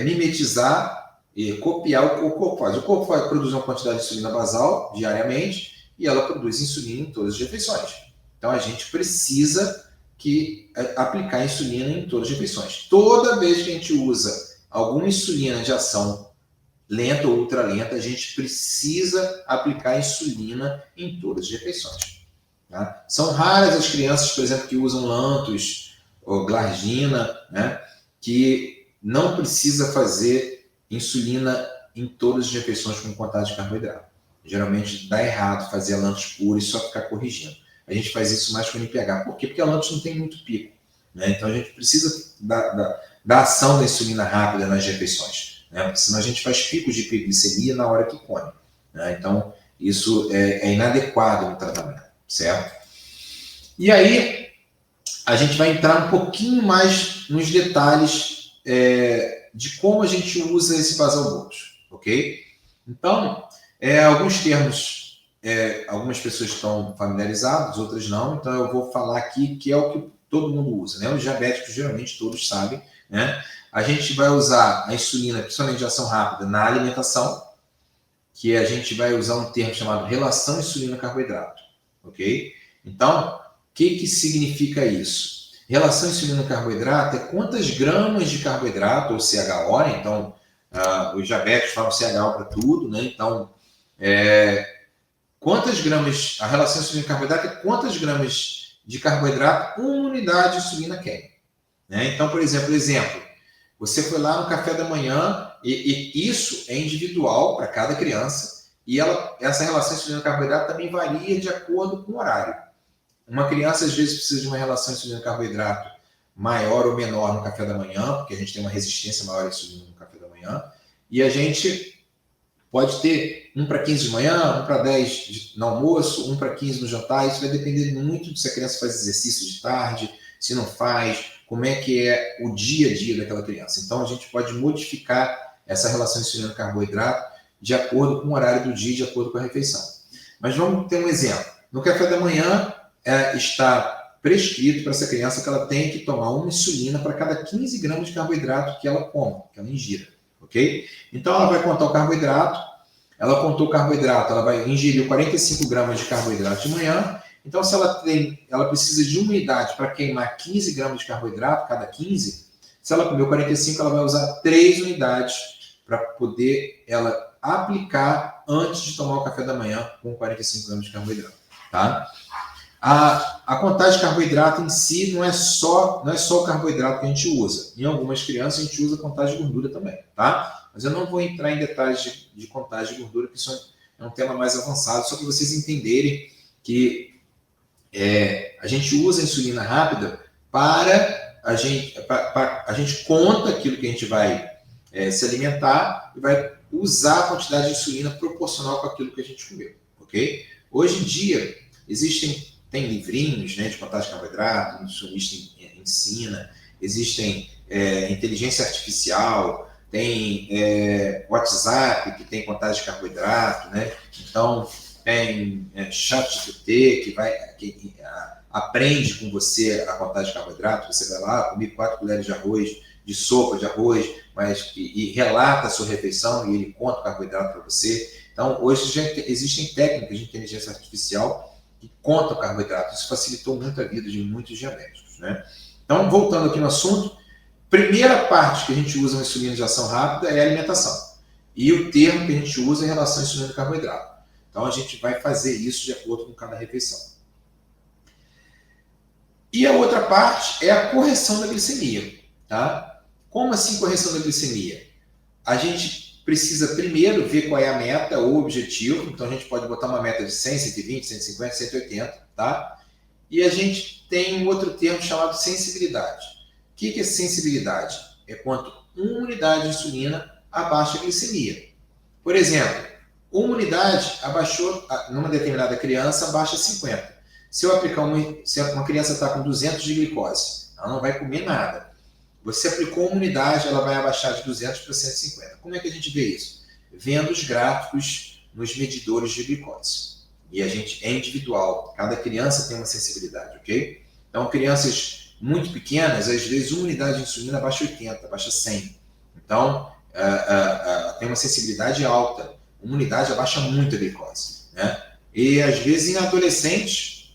mimetizar e copiar o que o corpo faz. O corpo vai produzir uma quantidade de insulina basal diariamente e ela produz insulina em todas as refeições. Então, a gente precisa aplicar insulina em todas as refeições. Toda vez que a gente usa alguma insulina de ação lenta ou ultralenta, a gente precisa aplicar insulina em todas as refeições. Tá? São raras as crianças, por exemplo, que usam Lantus ou Glargina, né, que não precisa fazer insulina em todas as refeições com contagem de carboidrato. Geralmente dá errado fazer a Lantus pura e só ficar corrigindo. A gente faz isso mais com o NPH. Por quê? Porque a Lantus não tem muito pico, né? Então a gente precisa da ação da insulina rápida nas refeições, né? Porque senão a gente faz picos de hipoglicemia na hora que come, né? Então isso é inadequado no tratamento, certo? E aí a gente vai entrar um pouquinho mais nos detalhes de como a gente usa esse basal Boltz, ok? Então, alguns termos, algumas pessoas estão familiarizadas, outras não, então eu vou falar aqui que é o que todo mundo usa, né? Os diabéticos geralmente todos sabem, né? A gente vai usar a insulina, principalmente de ação rápida, na alimentação, que a gente vai usar um termo chamado relação insulina-carboidrato, ok? Então, o que significa isso? Relação insulina-carboidrato é quantas gramas de carboidrato, ou CHO, então, os diabéticos falam CHO para tudo, né? Então, quantas gramas, a relação insulina-carboidrato é quantas gramas de carboidrato uma unidade de insulina quer, né? Então, por exemplo, você foi lá no café da manhã, e isso é individual para cada criança, e essa relação insulina-carboidrato também varia de acordo com o horário. Uma criança, às vezes, precisa de uma relação insulina-carboidrato maior ou menor no café da manhã, porque a gente tem uma resistência maior à insulina no café da manhã, e a gente pode ter 1 para 15 de manhã, 1 para 10 no almoço, 1 para 15 no jantar. Isso vai depender muito de se a criança faz exercício de tarde, se não faz, como é que é o dia a dia daquela criança. Então, a gente pode modificar essa relação insulina-carboidrato de acordo com o horário do dia, de acordo com a refeição. Mas vamos ter um exemplo. No café da manhã, está prescrito para essa criança que ela tem que tomar uma insulina para cada 15 gramas de carboidrato que ela come, que ela ingira, ok? Então, ela vai contar o carboidrato, ela contou o carboidrato, ela vai ingerir 45 gramas de carboidrato de manhã. Então, se ela precisa de uma unidade para queimar 15 gramas de carboidrato, cada 15, se ela comeu 45, ela vai usar 3 unidades para poder ela aplicar antes de tomar o café da manhã com 45 gramas de carboidrato, tá? A contagem de carboidrato em si não é só o carboidrato que a gente usa. Em algumas crianças a gente usa contagem de gordura também, tá? Mas eu não vou entrar em detalhes de contagem de gordura, porque isso é um tema mais avançado, só para vocês entenderem que a gente usa a insulina rápida para a gente conta aquilo que a gente vai se alimentar e vai usar a quantidade de insulina proporcional com aquilo que a gente comeu, ok? Hoje em dia tem livrinhos, né, de contagem de carboidrato, o nutricionista ensina, existem inteligência artificial, tem WhatsApp que tem contagem de carboidrato, né? Então, tem ChatGPT, que aprende com você a contagem de carboidrato. Você vai lá, comer 4 colheres de arroz, de sopa de arroz, e relata a sua refeição e ele conta o carboidrato para você. Então, hoje já existem técnicas de inteligência artificial que contam o carboidrato. Isso facilitou muito a vida de muitos diabéticos, né? Então, voltando aqui no assunto, primeira parte que a gente usa na insulina de ação rápida é a alimentação. E o termo que a gente usa é em relação à insulina de carboidrato. Então, a gente vai fazer isso de acordo com cada refeição. E a outra parte é a correção da glicemia, tá? Como assim correção da glicemia? A gente precisa primeiro ver qual é a meta ou o objetivo. Então, a gente pode botar uma meta de 100, 120, 150, 180, tá? E a gente tem um outro termo chamado sensibilidade. O que é sensibilidade? É quanto uma unidade de insulina abaixa a glicemia. Por exemplo, uma unidade abaixou, numa determinada criança, abaixa 50. Se eu aplicar se uma criança está com 200 de glicose, ela não vai comer nada. Você aplicou uma unidade, ela vai abaixar de 200 para 150. Como é que a gente vê isso? Vendo os gráficos nos medidores de glicose. E a gente é individual. Cada criança tem uma sensibilidade, ok? Então, crianças muito pequenas, às vezes uma unidade de insulina abaixa 80, abaixa 100. Então, tem uma sensibilidade alta. Uma unidade abaixa muito a glicose, né? E às vezes em adolescentes,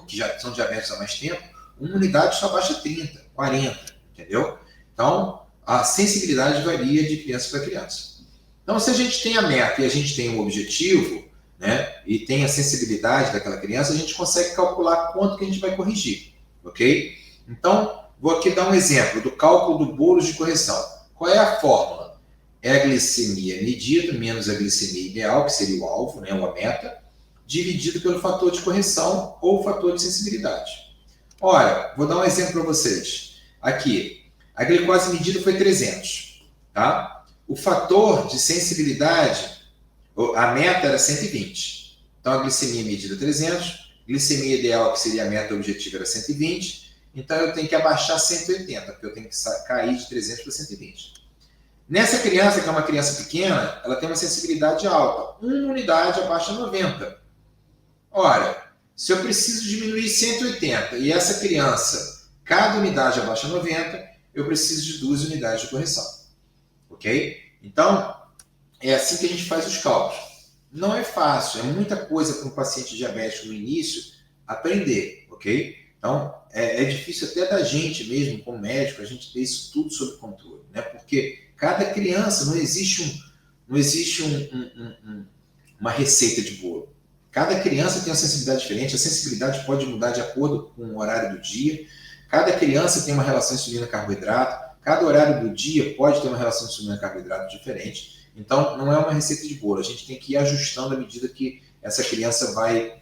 que já são diabéticos há mais tempo, uma unidade só abaixa 30, 40, entendeu? Então, a sensibilidade varia de criança para criança. Então, se a gente tem a meta e a gente tem um objetivo, né, e tem a sensibilidade daquela criança, a gente consegue calcular quanto que a gente vai corrigir, ok? Então, vou aqui dar um exemplo do cálculo do bolo de correção. Qual é a fórmula? É a glicemia medida menos a glicemia ideal, que seria o alvo, né, ou a meta, dividido pelo fator de correção ou fator de sensibilidade. Ora, vou dar um exemplo para vocês. Aqui, a glicose medida foi 300, tá? O fator de sensibilidade, a meta era 120. Então, a glicemia medida 300, glicemia ideal, que seria a meta objetiva, era 120. Então, eu tenho que abaixar 180, porque eu tenho que cair de 300 para 120. Nessa criança, que é uma criança pequena, ela tem uma sensibilidade alta. Uma unidade abaixa 90. Ora, se eu preciso diminuir 180 e essa criança, cada unidade abaixa 90, eu preciso de 2 unidades de correção. Ok? Então, é assim que a gente faz os cálculos. Não é fácil, é muita coisa para um paciente diabético no início aprender, ok? Então, é difícil até da gente mesmo, como médico, a gente ter isso tudo sob controle, né? Porque cada criança, não existe uma receita de bolo. Cada criança tem uma sensibilidade diferente, a sensibilidade pode mudar de acordo com o horário do dia. Cada criança tem uma relação insulina-carboidrato, cada horário do dia pode ter uma relação insulina-carboidrato diferente. Então, não é uma receita de bolo, a gente tem que ir ajustando à medida que essa criança vai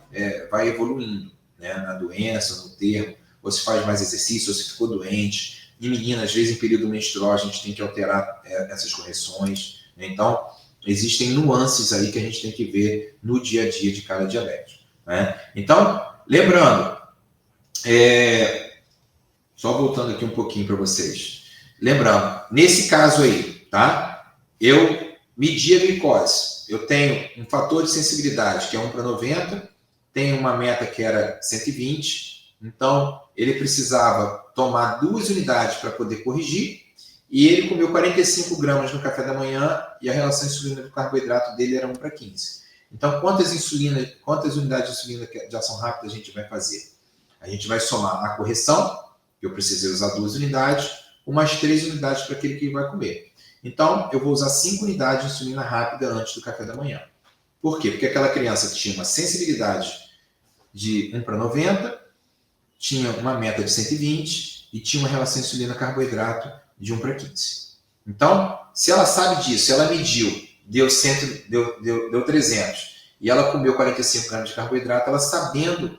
evoluindo, né, na doença, no termo, ou se faz mais exercício, ou se ficou doente. Em menina, às vezes, em período menstrual, a gente tem que alterar essas correções. Então, existem nuances aí que a gente tem que ver no dia a dia de cada diabético, né? Então, lembrando, só voltando aqui um pouquinho para vocês. Lembrando, nesse caso aí, tá? Eu medi a glicose. Eu tenho um fator de sensibilidade que é 1 para 90, tenho uma meta que era 120, então ele precisava tomar 2 unidades para poder corrigir, e ele comeu 45 gramas no café da manhã e a relação insulina do carboidrato dele era 1 para 15. Então, quantas unidades de insulina de ação rápida a gente vai fazer? A gente vai somar a correção, que eu precisei usar 2 unidades, umas 3 unidades para aquele que vai comer. Então, eu vou usar 5 unidades de insulina rápida antes do café da manhã. Por quê? Porque aquela criança tinha uma sensibilidade de 1 para 90, tinha uma meta de 120 e tinha uma relação insulina-carboidrato de 1 para 15. Então, se ela sabe disso, ela mediu, deu 300 e ela comeu 45 gramas de carboidrato, ela sabendo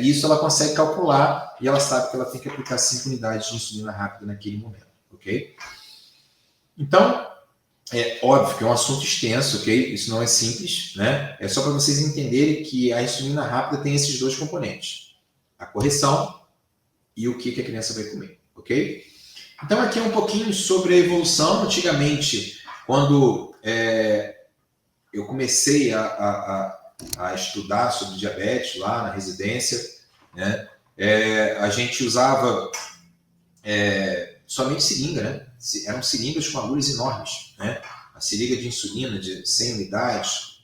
isso, ela consegue calcular e ela sabe que ela tem que aplicar 5 unidades de insulina rápida naquele momento, ok? Então, é óbvio que é um assunto extenso, ok? Isso não é simples, né? É só para vocês entenderem que a insulina rápida tem esses 2 componentes. A correção e o que a criança vai comer, ok? Então, aqui é um pouquinho sobre a evolução. Antigamente, quando eu comecei a a estudar sobre diabetes lá na residência, né? A gente usava somente seringa, né? Eram seringas com agulhas enormes, né? A seringa de insulina de 100 unidades.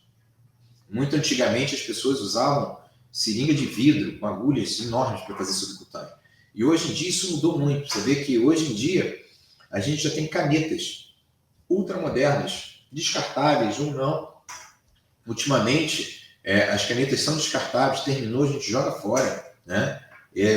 Muito antigamente as pessoas usavam seringa de vidro com agulhas enormes para fazer subcutâneo. E hoje em dia isso mudou muito. Você vê que hoje em dia a gente já tem canetas ultramodernas, descartáveis ou não. Ultimamente, as canetas são descartáveis, terminou, a gente joga fora, né?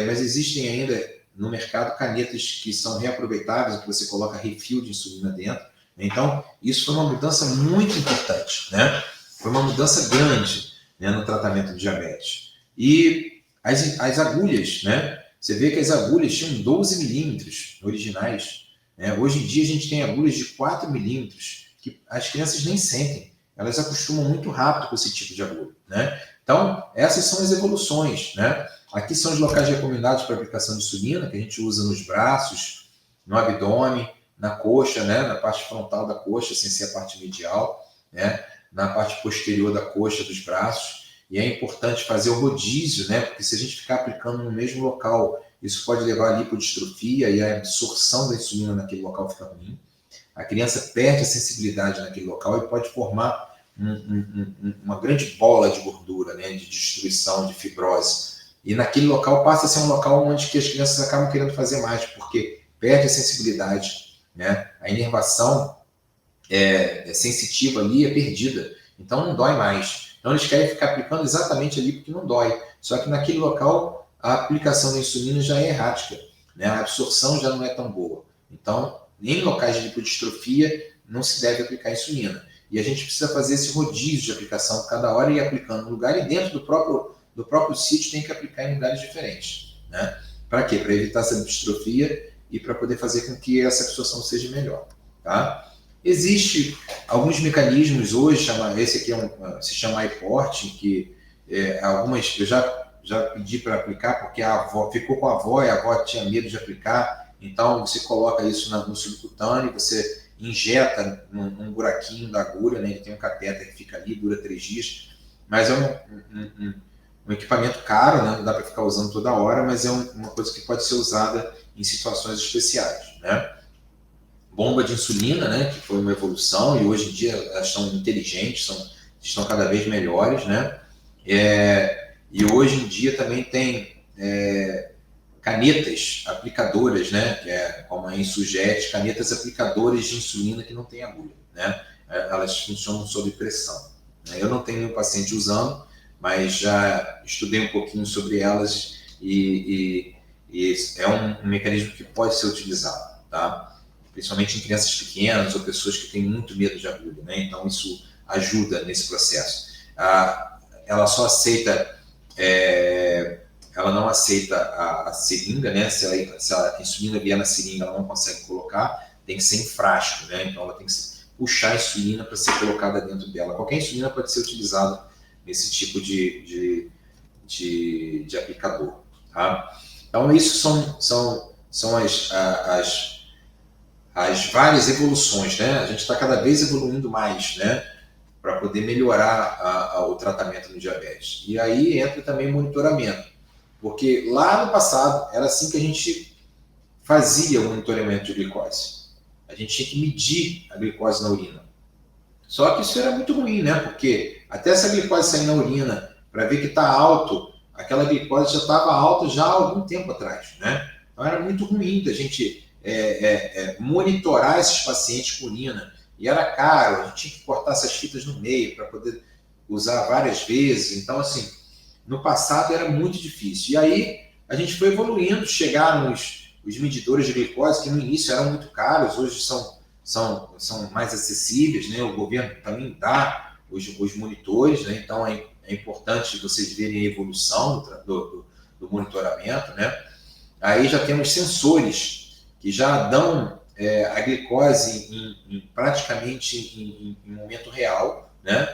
Mas existem ainda no mercado canetas que são reaproveitáveis, que você coloca refil de insulina dentro. Então, isso foi uma mudança muito importante, né? Foi uma mudança grande, né, no tratamento do diabetes. E as agulhas, né? Você vê que as agulhas tinham 12 milímetros originais. Né? Hoje em dia a gente tem agulhas de 4 milímetros, que as crianças nem sentem. Elas acostumam muito rápido com esse tipo de agulha, né? Então, essas são as evoluções, né? Aqui são os locais recomendados para aplicação de insulina, que a gente usa nos braços, no abdômen, na coxa, né? Na parte frontal da coxa, sem ser a parte medial, né? Na parte posterior da coxa dos braços. E é importante fazer o rodízio, né? Porque se a gente ficar aplicando no mesmo local, isso pode levar a lipodistrofia e a absorção da insulina naquele local fica ruim. A criança perde a sensibilidade naquele local e pode formar uma grande bola de gordura, né? De destruição, de fibrose. E naquele local passa a ser um local onde que as crianças acabam querendo fazer mais, porque perde a sensibilidade, né? A inervação sensitiva ali é perdida, então não dói mais. Então eles querem ficar aplicando exatamente ali porque não dói. Só que naquele local a aplicação da insulina já é errática, né? A absorção já não é tão boa. Então, em locais de lipodistrofia não se deve aplicar insulina. E a gente precisa fazer esse rodízio de aplicação cada hora e ir aplicando no lugar, e dentro do próprio sítio tem que aplicar em lugares diferentes, né? Para quê? Para evitar essa distrofia e para poder fazer com que essa absorção seja melhor, tá? Existe alguns mecanismos hoje, esse aqui se chama iPort, que algumas eu já pedi para aplicar porque a avó ficou com a avó e a avó tinha medo de aplicar, então você coloca isso no subcutâneo, você injeta num buraquinho da agulha, né? Ele tem um catéter que fica ali, dura 3 dias, mas é um equipamento caro, né? Não dá para ficar usando toda hora, mas é uma coisa que pode ser usada em situações especiais, né? Bomba de insulina, né, que foi uma evolução, e hoje em dia elas estão inteligentes, estão cada vez melhores, né? E hoje em dia também tem canetas aplicadoras, né, que como a Insujet, canetas aplicadoras de insulina que não tem agulha, né? Elas funcionam sob pressão. Né? Eu não tenho nenhum paciente usando, mas já estudei um pouquinho sobre elas e é um mecanismo que pode ser utilizado, tá? Principalmente em crianças pequenas ou pessoas que têm muito medo de agulha, né? Então isso ajuda nesse processo. Ela só aceita, ela não aceita a seringa, né? Se a insulina vier na seringa, ela não consegue colocar, tem que ser em frasco, né? Então ela tem que puxar a insulina para ser colocada dentro dela. Qualquer insulina pode ser utilizada nesse tipo de aplicador, tá? Então isso são as várias evoluções, né? A gente está cada vez evoluindo mais, né? Para poder melhorar o tratamento do diabetes. E aí entra também o monitoramento, porque lá no passado era assim que a gente fazia o monitoramento de glicose. A gente tinha que medir a glicose na urina. Só que isso era muito ruim, né? Porque até essa glicose sair na urina para ver que está alto, aquela glicose já estava alta já há algum tempo atrás, né? Então era muito ruim da gente monitorar esses pacientes com urina. E era caro, a gente tinha que cortar essas fitas no meio para poder usar várias vezes. Então, assim, no passado era muito difícil. E aí a gente foi evoluindo, chegaram os medidores de glicose, que no início eram muito caros, hoje são mais acessíveis, né? O governo também dá os monitores, né? Então é importante vocês verem a evolução do monitoramento, né? Aí já temos sensores que já dão a glicose praticamente em momento real, né?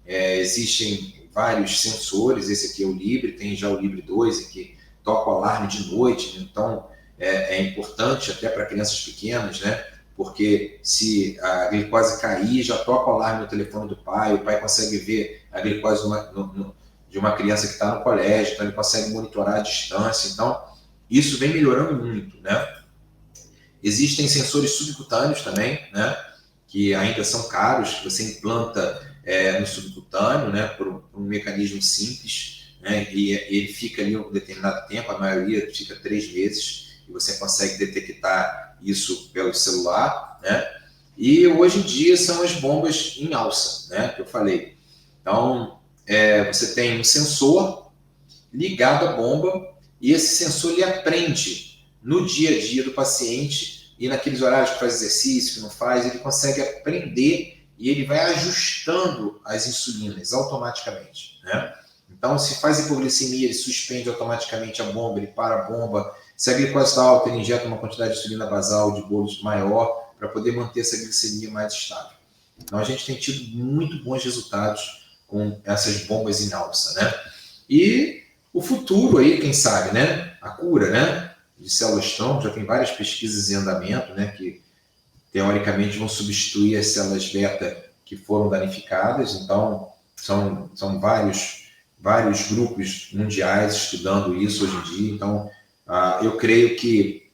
Existem vários sensores, esse aqui é o Libre, tem já o Libre 2, que toca o alarme de noite, então é importante até para crianças pequenas, né? porque se a glicose cair, já toca o alarme no telefone do pai, o pai consegue ver a glicose de uma criança que está no colégio, então ele consegue monitorar a distância. Então, isso vem melhorando muito, né? Existem sensores subcutâneos também, né? Que ainda são caros, que você implanta no subcutâneo, né? Por um mecanismo simples, né? E ele fica ali um determinado tempo, a maioria fica 3 meses, e você consegue detectar isso pelo celular, né? E hoje em dia são as bombas em alça, né? Que eu falei. Então, você tem um sensor ligado à bomba, e esse sensor ele aprende no dia a dia do paciente, e naqueles horários que faz exercício, que não faz, ele consegue aprender e ele vai ajustando as insulinas automaticamente, né? Então, se faz hipoglicemia, ele suspende automaticamente a bomba, ele para a bomba. Se a glicose está alta, ele injeta uma quantidade de insulina basal de bolos maior para poder manter essa glicemia mais estável. Então, a gente tem tido muito bons resultados com essas bombas em alça, né? E o futuro aí, quem sabe, né? A cura, né? De células-tronco, já tem várias pesquisas em andamento, né? Que teoricamente vão substituir as células beta que foram danificadas. Então, são vários grupos mundiais estudando isso hoje em dia. Então, eu creio que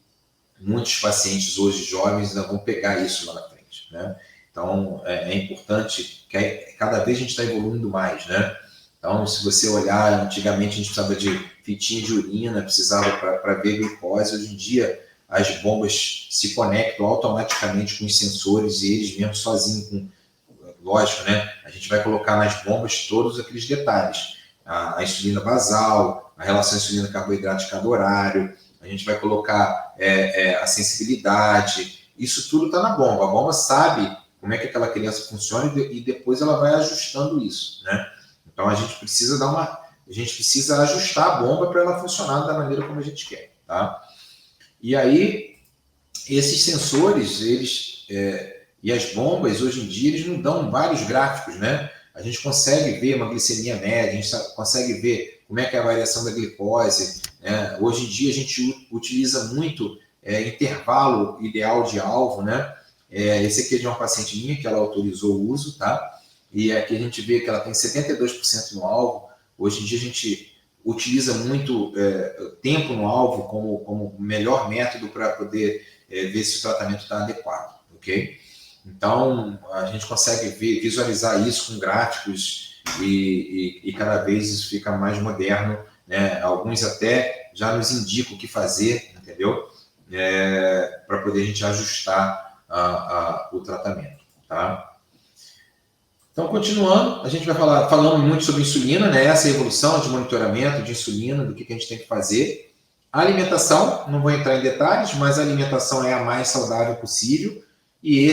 muitos pacientes hoje jovens ainda vão pegar isso lá na frente, né? Então, é importante que cada vez a gente está evoluindo mais, né? Então, se você olhar, antigamente a gente precisava de fitinha de urina, precisava para ver glicose. Hoje em dia, as bombas se conectam automaticamente com os sensores e eles mesmo sozinhos, lógico, né? A gente vai colocar nas bombas todos aqueles detalhes. A insulina basal, a relação insulina-carboidrato de cada horário, a gente vai colocar a sensibilidade, isso tudo está na bomba. A bomba sabe como é que aquela criança funciona e depois ela vai ajustando isso, né? Então a gente precisa ajustar a bomba para ela funcionar da maneira como a gente quer, tá? E aí esses sensores, e as bombas hoje em dia eles nos dão vários gráficos, né? A gente consegue ver uma glicemia média, a gente consegue ver como é que é a variação da glicose, né? Hoje em dia a gente utiliza muito intervalo ideal de alvo, né? Esse aqui é de uma paciente minha que ela autorizou o uso, tá? E aqui a gente vê que ela tem 72% no alvo. Hoje em dia a gente utiliza muito tempo no alvo como melhor método para poder ver se o tratamento está adequado, ok? Então, a gente consegue visualizar isso com gráficos e cada vez isso fica mais moderno, né? Alguns até já nos indicam o que fazer, entendeu? Para poder a gente ajustar o tratamento, tá? Então, continuando, a gente vai falando muito sobre insulina, né? Essa evolução de monitoramento de insulina, do que a gente tem que fazer. A alimentação, não vou entrar em detalhes, mas a alimentação é a mais saudável possível. E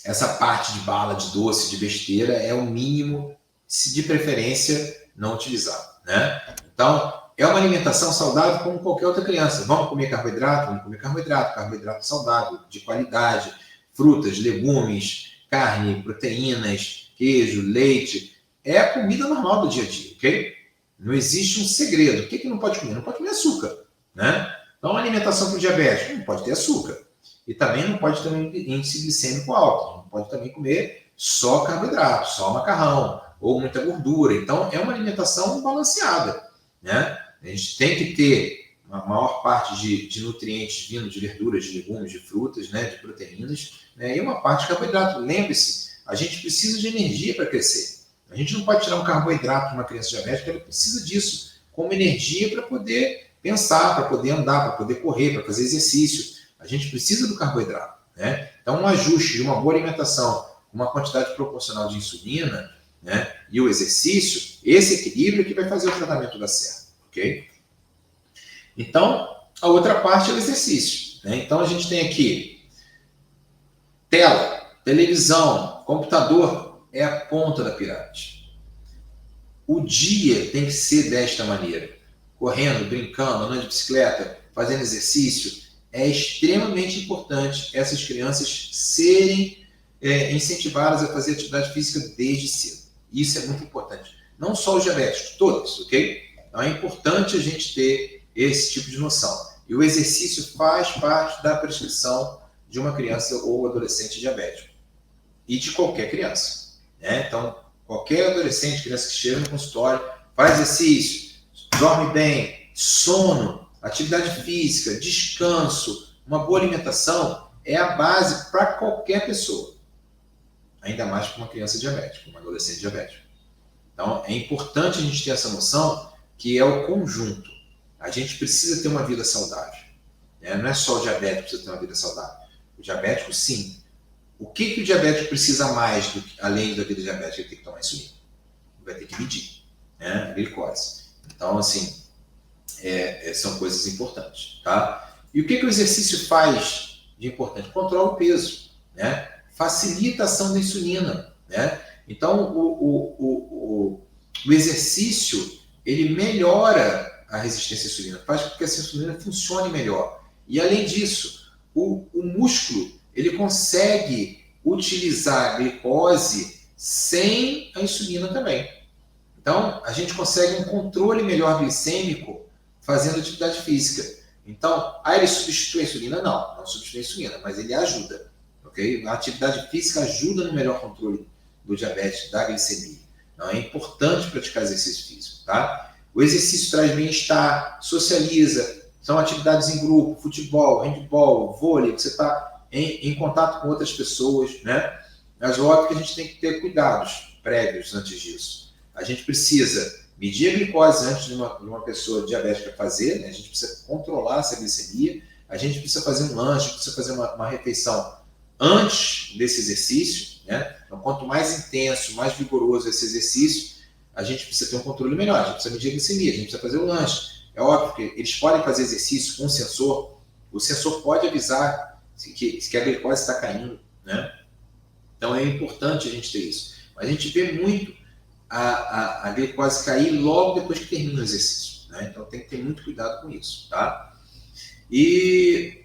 essa parte de bala, de doce, de besteira, é o mínimo, se de preferência, não utilizar, né? Então, é uma alimentação saudável como qualquer outra criança. Vamos comer carboidrato? Vamos comer carboidrato saudável, de qualidade, frutas, legumes, carne, proteínas, queijo, leite. É a comida normal do dia a dia, ok? Não existe um segredo. O que não pode comer? Não pode comer açúcar, né? Então, a alimentação para o diabético não pode ter açúcar. E também não pode ter um índice glicêmico alto. Não pode também comer só carboidrato, só macarrão, ou muita gordura. Então, é uma alimentação balanceada, né? A gente tem que ter a maior parte de nutrientes vindo de verduras, de legumes, de frutas, né, de proteínas, né, e uma parte de carboidrato. Lembre-se, a gente precisa de energia para crescer. A gente não pode tirar um carboidrato de uma criança diabética, ela precisa disso como energia para poder pensar, para poder andar, para poder correr, para fazer exercício. A gente precisa do carboidrato, né? Então, um ajuste de uma boa alimentação, uma quantidade proporcional de insulina, né, e o exercício, esse equilíbrio é que vai fazer o tratamento dar certo, ok? Então, a outra parte é o exercício, né? Então, a gente tem aqui tela, televisão, computador, é a ponta da pirâmide. O dia tem que ser desta maneira. Correndo, brincando, andando de bicicleta, fazendo exercício. É extremamente importante essas crianças serem incentivadas a fazer atividade física desde cedo. Isso é muito importante. Não só os diabéticos, todos, ok? Então, é importante a gente ter esse tipo de noção. E o exercício faz parte da prescrição de uma criança ou adolescente diabético. E de qualquer criança, né? Então, qualquer adolescente, criança que chega no consultório, faz exercício, dorme bem, sono, atividade física, descanso, uma boa alimentação, é a base para qualquer pessoa. Ainda mais para uma criança diabética, uma adolescente diabética. Então, é importante a gente ter essa noção que é o conjunto. A gente precisa ter uma vida saudável. Né? Não é só o diabético que precisa ter uma vida saudável. O diabético, sim. O que o diabético precisa mais, além da vida diabética? Ele tem que tomar insulina. Vai ter que medir, né? A glicose. Então, assim, são coisas importantes. Tá? E o que o exercício faz de importante? Controla o peso, né? Facilita a ação da insulina, né? Então, o exercício, ele melhora a resistência à insulina, faz com que essa insulina funcione melhor. E, além disso, o músculo, ele consegue utilizar a glicose sem a insulina também. Então, a gente consegue um controle melhor glicêmico fazendo atividade física. Então, ele substitui a insulina? Não substitui a insulina, mas ele ajuda. Okay? A atividade física ajuda no melhor controle do diabetes, da glicemia. Então, é importante praticar exercício físico. Tá? O exercício traz bem-estar, socializa, são atividades em grupo, futebol, handball, vôlei, você está em contato com outras pessoas, né? Mas óbvio que a gente tem que ter cuidados prévios antes disso. A gente precisa medir a glicose antes de uma pessoa diabética fazer, né? A gente precisa controlar essa glicemia, a gente precisa fazer um lanche, precisa fazer uma refeição antes desse exercício, né? Então, quanto mais intenso, mais vigoroso esse exercício, a gente precisa ter um controle melhor, a gente precisa medir a glicemia, a gente precisa fazer o lanche. É óbvio que eles podem fazer exercício com um sensor, o sensor pode avisar que a glicose está caindo, né? Então é importante a gente ter isso. Mas a gente vê muito a glicose cair logo depois que termina o exercício, né? Então tem que ter muito cuidado com isso, tá? E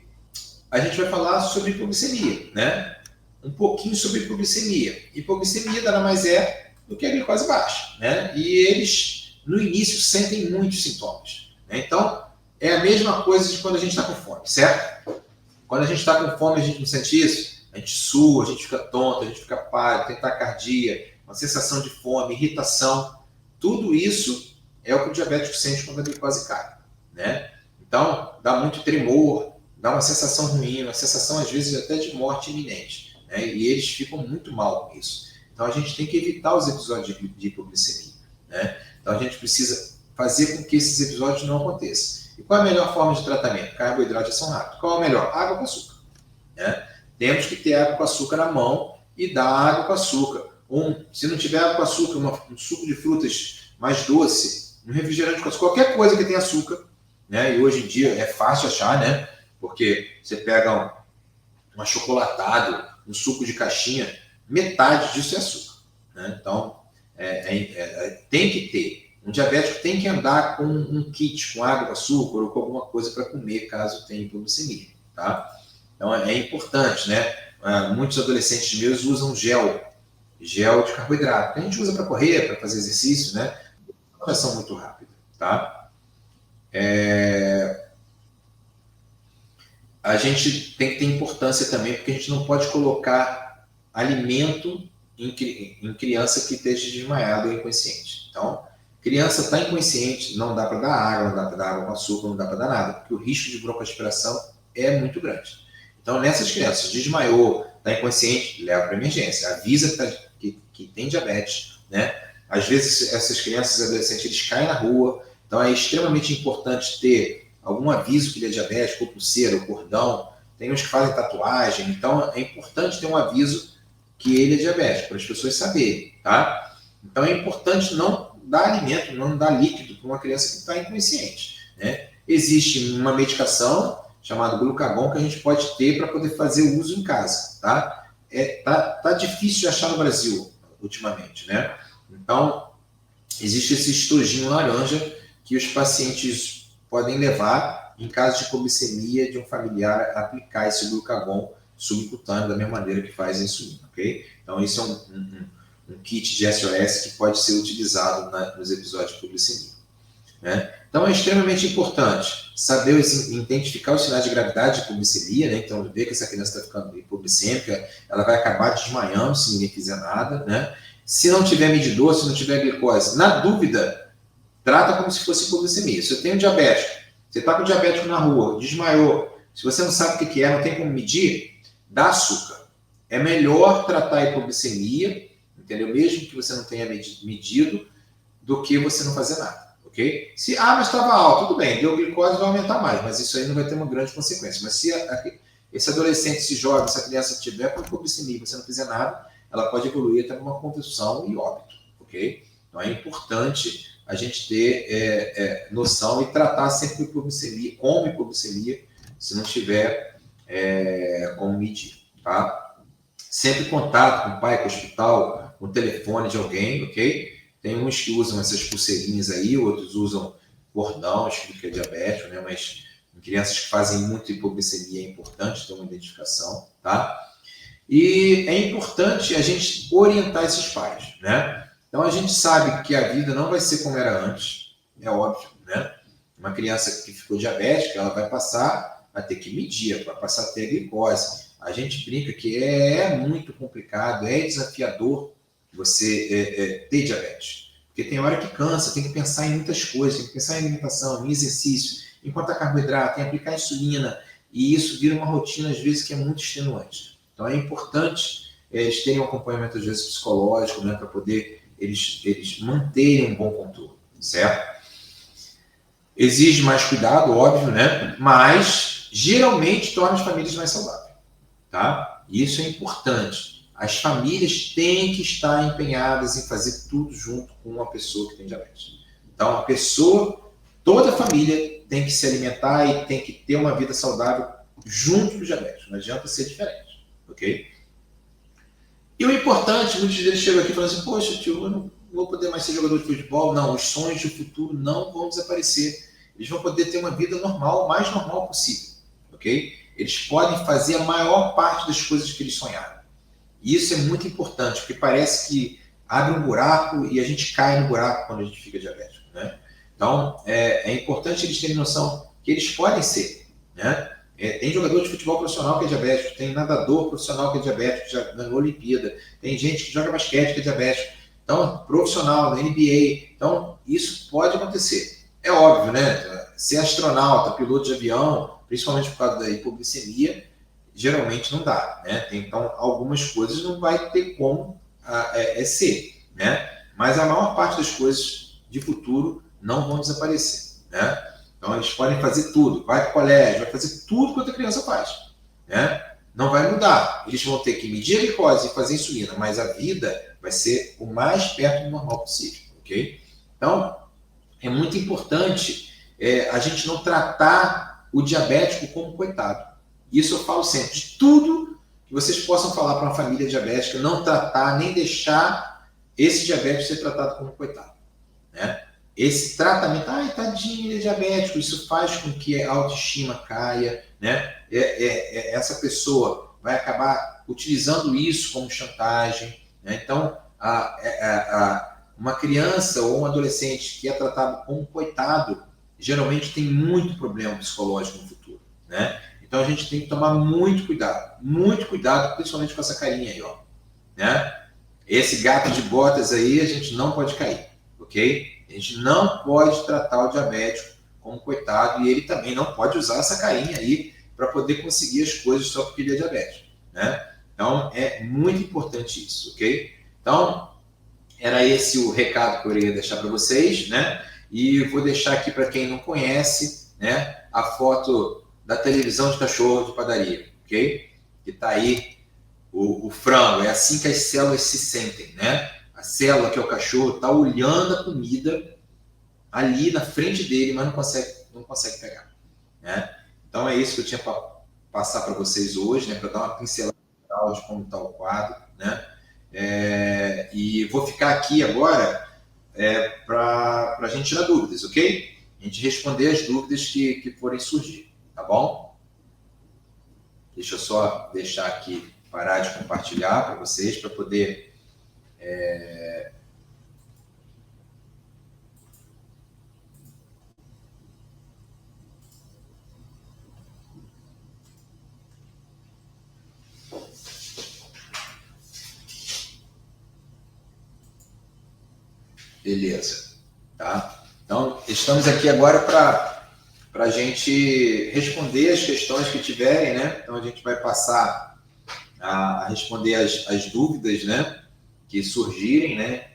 a gente vai falar sobre hipoglicemia, né? Um pouquinho sobre hipoglicemia. Hipoglicemia nada mais é do que a glicose baixa, né? E eles, no início, sentem muitos sintomas. Então, é a mesma coisa de quando a gente está com fome, certo? Quando a gente está com fome, a gente não sente isso? A gente sua, a gente fica tonto, a gente fica pálido, tem taquicardia, uma sensação de fome, irritação. Tudo isso é o que o diabético sente quando a glicose cai, né? Então, dá muito tremor, dá uma sensação ruim, uma sensação, às vezes, até de morte iminente, né? E eles ficam muito mal com isso. Então, a gente tem que evitar os episódios de hipoglicemia, né? Então, a gente precisa fazer com que esses episódios não aconteçam. E qual é a melhor forma de tratamento? Carboidrato de ação rápida. Qual é a melhor? Água com açúcar, né? Temos que ter água com açúcar na mão e dar água com açúcar. Se não tiver água com açúcar, um suco de frutas mais doce, um refrigerante com açúcar, qualquer coisa que tenha açúcar, né? E hoje em dia é fácil achar, né? Porque você pega um achocolatado, um suco de caixinha, metade disso é açúcar, né? Então, tem que ter. Um diabético tem que andar com um kit com água com açúcar ou com alguma coisa para comer, caso tenha hipoglicemia, tá? Então, é importante, né? Muitos adolescentes meus usam gel de carboidrato, que a gente usa para correr, para fazer exercício, né? Uma ação muito rápida, tá? A gente tem que ter importância também, porque a gente não pode colocar alimento em criança que esteja desmaiado ou inconsciente. Então, criança está inconsciente, não dá para dar água, não dá para dar água com açúcar, não dá para dar nada, porque o risco de broncoaspiração é muito grande. Então, nessas crianças, desmaiou, está inconsciente, leva para emergência, avisa que tem diabetes, né? Às vezes, essas crianças e adolescentes, eles caem na rua, então é extremamente importante ter algum aviso que ele é diabético, ou pulseira, ou cordão. Tem uns que fazem tatuagem, então é importante ter um aviso que ele é diabético, para as pessoas saberem, tá? Então é importante não dar alimento, não dar líquido para uma criança que está inconsciente, né? Existe uma medicação chamada glucagon que a gente pode ter para poder fazer o uso em casa, tá? Tá difícil de achar no Brasil ultimamente, né? Então, existe esse estojinho laranja que os pacientes podem levar em caso de hipoglicemia de um familiar, aplicar esse glucagon subcutâneo da mesma maneira que faz a insulina, ok? Então, isso é um kit de SOS que pode ser utilizado nos episódios de hipoglicemia, né? Então, é extremamente importante saber identificar os sinais de gravidade de hipoglicemia, né? Então, ver que essa criança está ficando hipoglicêmica, ela vai acabar desmaiando se ninguém fizer nada, né? Se não tiver medidor, se não tiver glicose, na dúvida, trata como se fosse hipoglicemia. Se eu tenho diabetes, você está com diabético na rua, desmaiou, se você não sabe o que é, não tem como medir, dá açúcar. É melhor tratar a hipoglicemia, entendeu? Mesmo que você não tenha medido, do que você não fazer nada, ok? Se, mas estava alto, tudo bem, deu glicose, vai aumentar mais, mas isso aí não vai ter uma grande consequência. Mas se esse adolescente, esse jovem, essa criança tiver com hipoglicemia e você não fizer nada, ela pode evoluir até uma convulsão e óbito, ok? Então é importante a gente ter noção e tratar sempre hipoglicemia, como hipoglicemia, se não tiver como medir, tá? Sempre contato com o pai, com o hospital, com o telefone de alguém, ok? Tem uns que usam essas pulseirinhas aí, outros usam cordão, escrito que é diabético, né? Mas em crianças que fazem muito hipoglicemia é importante ter uma identificação, tá? E é importante a gente orientar esses pais, né? Então a gente sabe que a vida não vai ser como era antes, é óbvio, né? Uma criança que ficou diabética, ela vai passar a ter que medir, vai passar a ter a glicose. A gente brinca que é muito complicado, é desafiador você ter diabetes. Porque tem hora que cansa, tem que pensar em muitas coisas, tem que pensar em alimentação, em exercício, em contar carboidrato, em aplicar insulina, e isso vira uma rotina, às vezes, que é muito extenuante. Então, é importante eles terem um acompanhamento, às vezes, psicológico, né, para poder eles manterem um bom controle, certo? Exige mais cuidado, óbvio, né? Mas, geralmente, torna as famílias mais saudáveis, tá? Isso é importante. As famílias têm que estar empenhadas em fazer tudo junto com uma pessoa que tem diabetes. Então, a pessoa, toda a família tem que se alimentar e tem que ter uma vida saudável junto com o diabetes. Não adianta ser diferente, ok? E o importante, muitos deles chegam aqui e falam assim, poxa, tio, eu não vou poder mais ser jogador de futebol. Não, os sonhos do futuro não vão desaparecer. Eles vão poder ter uma vida normal, o mais normal possível, ok? Eles podem fazer a maior parte das coisas que eles sonharam. E isso é muito importante, porque parece que abre um buraco e a gente cai no buraco quando a gente fica diabético, né? Então, é importante eles terem noção que eles podem ser, né? Tem jogador de futebol profissional que é diabético, tem nadador profissional que é diabético, que já ganhou Olimpíada, tem gente que joga basquete que é diabético, então, profissional, na NBA, então, isso pode acontecer. É óbvio, né? Ser astronauta, piloto de avião, principalmente por causa da hipoglicemia, geralmente não dá, né? Então, algumas coisas não vai ter como ser, né? Mas a maior parte das coisas de futuro não vão desaparecer, né? Então, eles podem fazer tudo, vai para o colégio, vai fazer tudo quanto a criança faz, né? Não vai mudar. Eles vão ter que medir a glicose e fazer insulina, mas a vida vai ser o mais perto do normal possível, ok? Então, é muito importante a gente não tratar o diabético como coitado. Isso eu falo sempre. De tudo que vocês possam falar para uma família diabética, não tratar, nem deixar esse diabético ser tratado como coitado, né? Esse tratamento, tadinho, ele é diabético, isso faz com que a autoestima caia, né? Essa pessoa vai acabar utilizando isso como chantagem, né? Então, uma criança ou um adolescente que é tratado como coitado, geralmente tem muito problema psicológico no futuro, né? Então a gente tem que tomar muito cuidado, principalmente com essa carinha aí, ó, né? Esse gato de botas aí a gente não pode cair, ok? A gente não pode tratar o diabético como coitado e ele também não pode usar essa carinha aí para poder conseguir as coisas só porque ele é diabético, né? Então é muito importante isso, ok? Então era esse o recado que eu iria deixar para vocês, né? E vou deixar aqui para quem não conhece, né? A foto da televisão de cachorro de padaria, ok? Que está aí o frango. É assim que as células se sentem, né? A célula, que é o cachorro, está olhando a comida ali na frente dele, mas não consegue pegar, né? Então é isso que eu tinha para passar para vocês hoje, né? Para dar uma pincelada de como está o quadro, né? E vou ficar aqui agora para a gente tirar dúvidas, ok? A gente responder as dúvidas que forem surgir, tá bom? Deixa eu só deixar aqui, parar de compartilhar para vocês, para poder... Beleza. Tá? Então, estamos aqui agora para a gente responder as questões que tiverem, né? Então, a gente vai passar a responder as dúvidas, né? Que surgirem, né?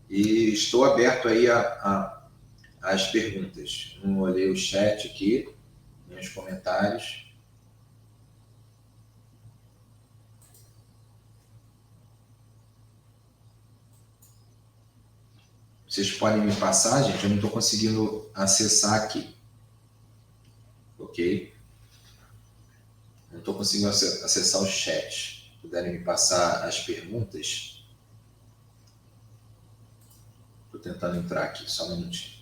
E estou aberto aí às perguntas. Não olhei o chat aqui, nos comentários. Vocês podem me passar, gente? Eu não estou conseguindo acessar aqui. Ok? Não estou conseguindo acessar o chat. Se puderem me passar as perguntas. Estou tentando entrar aqui, só um minutinho.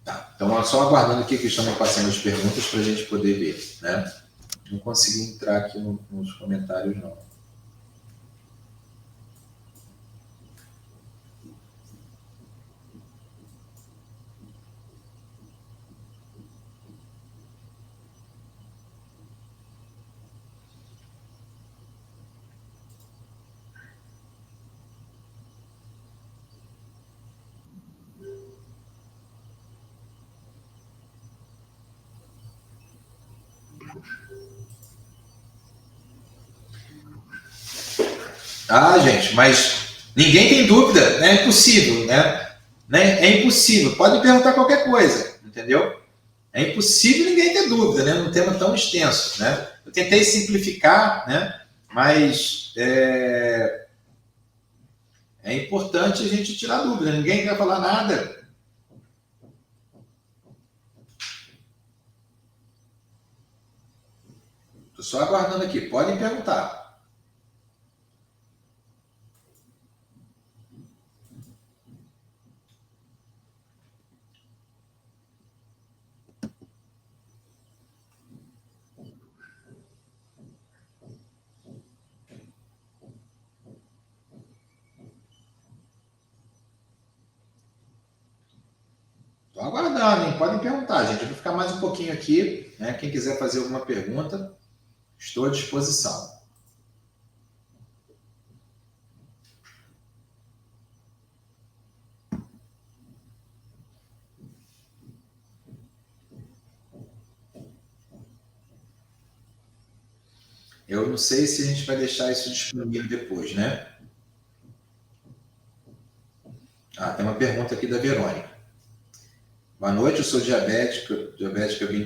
Tá, então só aguardando aqui que estão me passando as perguntas para a gente poder ver, né? Não consegui entrar aqui nos comentários, não. Ah, gente, mas ninguém tem dúvida, né? É impossível, né? É impossível. Pode perguntar qualquer coisa, entendeu? É impossível ninguém ter dúvida, né? Num tema tão extenso, né? Eu tentei simplificar, né? Mas é importante a gente tirar dúvida. Ninguém quer falar nada. Estou só aguardando aqui. Podem perguntar. Estou aguardando, hein? Podem perguntar, gente. Eu vou ficar mais um pouquinho aqui, né? Quem quiser fazer alguma pergunta, estou à disposição. Eu não sei se a gente vai deixar isso disponível depois, né? Ah, tem uma pergunta aqui da Verônica. Boa noite, eu sou diabética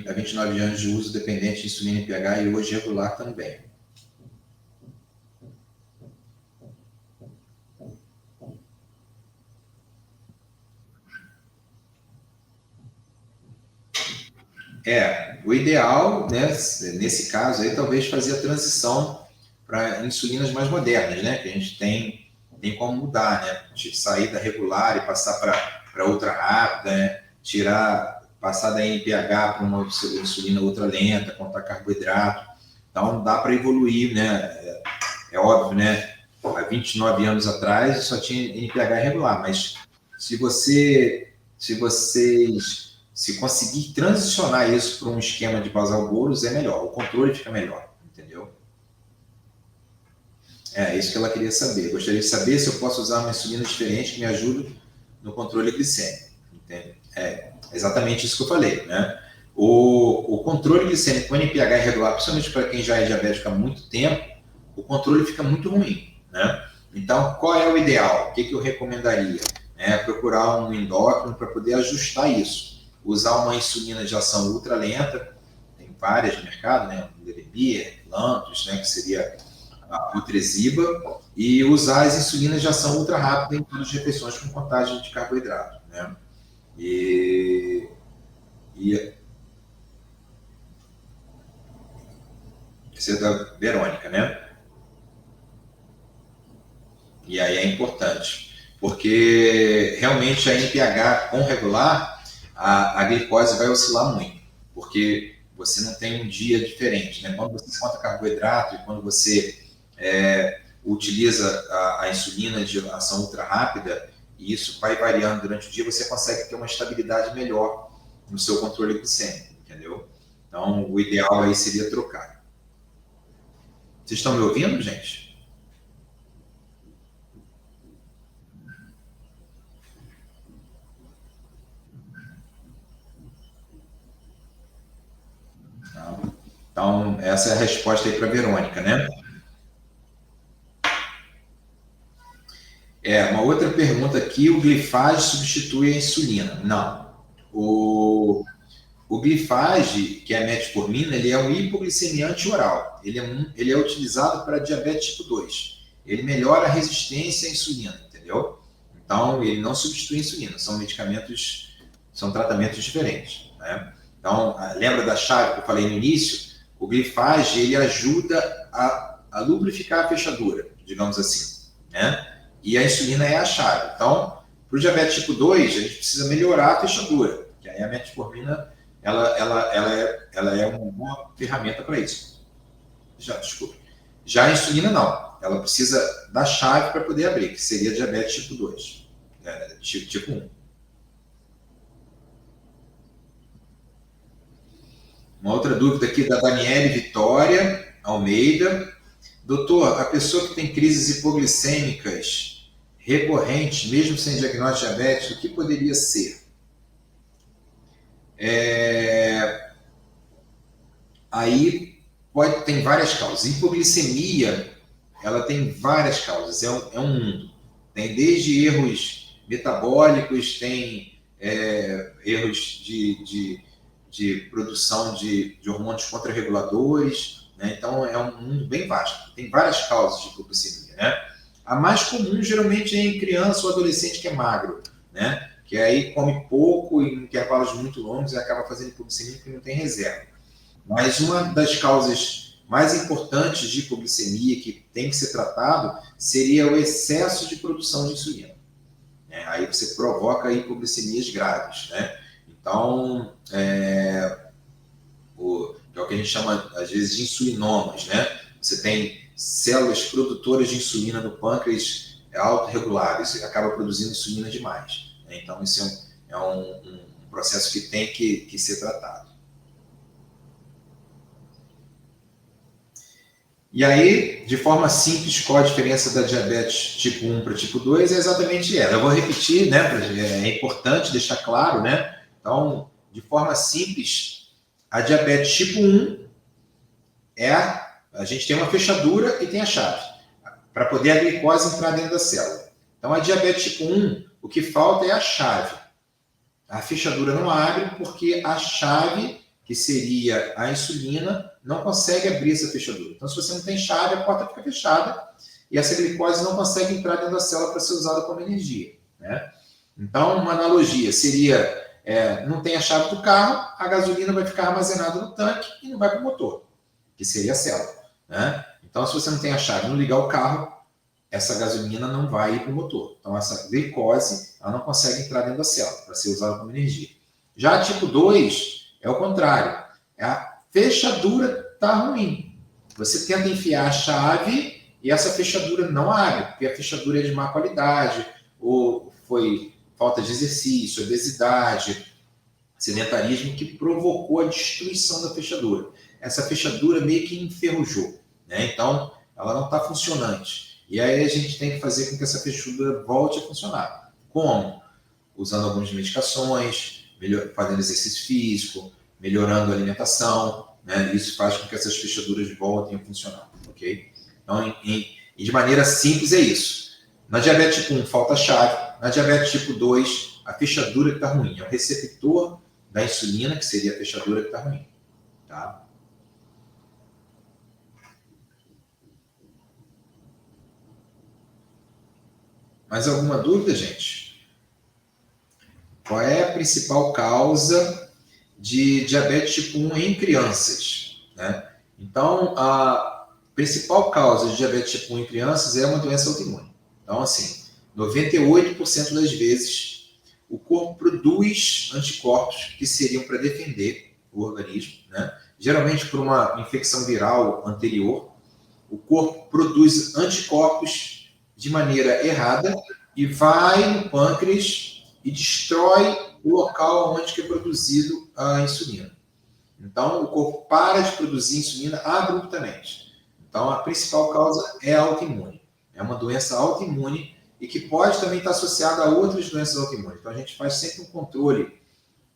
há 29 anos de uso dependente de insulina e pH e hoje regular também. O ideal, né, nesse caso aí, talvez fazer a transição para insulinas mais modernas, né, que a gente tem como mudar, né, de sair da regular e passar para outra rápida, né, passar da NPH para uma insulina ultra lenta, contar carboidrato. Então, dá para evoluir, né, é óbvio, né, há 29 anos atrás só tinha NPH regular, mas se vocês se conseguir transicionar isso para um esquema de basal bolus, é melhor. O controle fica melhor, entendeu? É isso que ela queria saber. Gostaria de saber se eu posso usar uma insulina diferente que me ajude no controle glicêmico. Entende? É exatamente isso que eu falei, né? O controle glicêmico com NPH irregular, principalmente para quem já é diabético há muito tempo, o controle fica muito ruim, né? Então, qual é o ideal? O que eu recomendaria? Procurar um endócrino para poder ajustar isso. Usar uma insulina de ação ultra lenta, tem várias no mercado, né? Levemir, Lantus, né? Que seria a Utresiba, e usar as insulinas de ação ultra rápida em todas as refeições com contagem de carboidrato, né? E esse é da Verônica, né? E aí é importante, porque realmente a NPH com regular, a glicose vai oscilar muito, porque você não tem um dia diferente, né? Quando você conta carboidrato e quando você utiliza a insulina de ação ultra rápida, e isso vai variando durante o dia, você consegue ter uma estabilidade melhor no seu controle glicêmico, entendeu? Então, o ideal aí seria trocar. Vocês estão me ouvindo, gente? Então, essa é a resposta aí para a Verônica, né? Uma outra pergunta aqui, o glifage substitui a insulina? Não. O glifage, que é a metformina, ele é um hipoglicemiante oral. Ele é utilizado para diabetes tipo 2. Ele melhora a resistência à insulina, entendeu? Então, ele não substitui a insulina. São medicamentos, são tratamentos diferentes, né? Então, lembra da chave que eu falei no início? O glifage, ele ajuda a lubrificar a fechadura, digamos assim, né? E a insulina é a chave. Então, para o diabetes tipo 2, a gente precisa melhorar a fechadura, que aí a metformina ela é uma boa ferramenta para isso. Desculpa. Já a insulina, não. Ela precisa da chave para poder abrir, que seria diabetes tipo 2, tipo 1. Uma outra dúvida aqui da Daniele Vitória Almeida. Doutor, a pessoa que tem crises hipoglicêmicas recorrentes, mesmo sem diagnóstico de diabetes, o que poderia ser? Aí tem várias causas. Hipoglicemia, ela tem várias causas, é um mundo. Tem desde erros metabólicos, tem erros de produção de hormônios contrarreguladores, né? Então é um mundo bem vasto. Tem várias causas de hipoglicemia, né? A mais comum geralmente é em criança ou adolescente que é magro, né? Que aí come pouco em intervalos muito longos e acaba fazendo hipoglicemia porque não tem reserva. Mas uma das causas mais importantes de hipoglicemia que tem que ser tratado seria o excesso de produção de insulina. Aí você provoca hipoglicemias graves, né? Então, é o que a gente chama, às vezes, de insulinomas, né? Você tem células produtoras de insulina no pâncreas autorregulares, e acaba produzindo insulina demais, né? Então, isso é um processo que tem que ser tratado. E aí, de forma simples, qual a diferença da diabetes tipo 1 para tipo 2? É exatamente ela. Eu vou repetir, né? É importante deixar claro, né? Então, de forma simples, a diabetes tipo 1 a gente tem uma fechadura e tem a chave, para poder a glicose entrar dentro da célula. Então, a diabetes tipo 1, o que falta é a chave. A fechadura não abre porque a chave, que seria a insulina, não consegue abrir essa fechadura. Então, se você não tem chave, a porta fica fechada e essa glicose não consegue entrar dentro da célula para ser usada como energia, né? Então, uma analogia seria, não tem a chave do carro, a gasolina vai ficar armazenada no tanque e não vai para o motor, que seria a célula, né? Então, se você não tem a chave, não ligar o carro, essa gasolina não vai ir para o motor. Então, essa glicose, ela não consegue entrar dentro da célula para ser usada como energia. Já tipo 2 é o contrário. A fechadura está ruim. Você tenta enfiar a chave e essa fechadura não abre, porque a fechadura é de má qualidade, ou foi falta de exercício, obesidade, sedentarismo, que provocou a destruição da fechadura. Essa fechadura meio que enferrujou, né? Então, ela não está funcionante. E aí a gente tem que fazer com que essa fechadura volte a funcionar. Como? Usando algumas medicações, fazendo exercício físico, melhorando a alimentação, né? Isso faz com que essas fechaduras voltem a funcionar, ok? Então, de maneira simples é isso. Na diabetes tipo 1 falta a chave, na diabetes tipo 2 a fechadura que está ruim, é o receptor da insulina, que seria a fechadura que está ruim, tá? Mais alguma dúvida, gente? Qual é a principal causa de diabetes tipo 1 em crianças, né? Então, a principal causa de diabetes tipo 1 em crianças é uma doença autoimune. Então, assim, 98% das vezes o corpo produz anticorpos que seriam para defender o organismo, né? Geralmente por uma infecção viral anterior, o corpo produz anticorpos de maneira errada e vai no pâncreas e destrói o local onde é produzido a insulina. Então, o corpo para de produzir insulina abruptamente. Então, a principal causa é autoimune. É uma doença autoimune e que pode também estar associada a outras doenças autoimunes. Então, a gente faz sempre um controle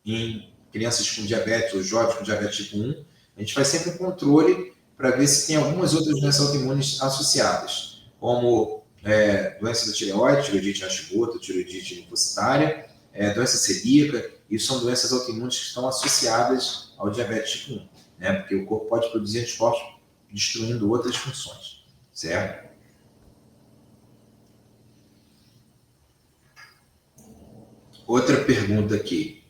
em crianças com diabetes ou jovens com diabetes tipo 1. A gente faz sempre um controle para ver se tem algumas outras doenças autoimunes associadas, como doença da tireoide, tireoidite Hashimoto, tireoidite linfocitária, doença celíaca. Isso são doenças autoimunes que estão associadas ao diabetes tipo 1, né? Porque o corpo pode produzir anticorpos destruindo outras funções, certo? Outra pergunta aqui.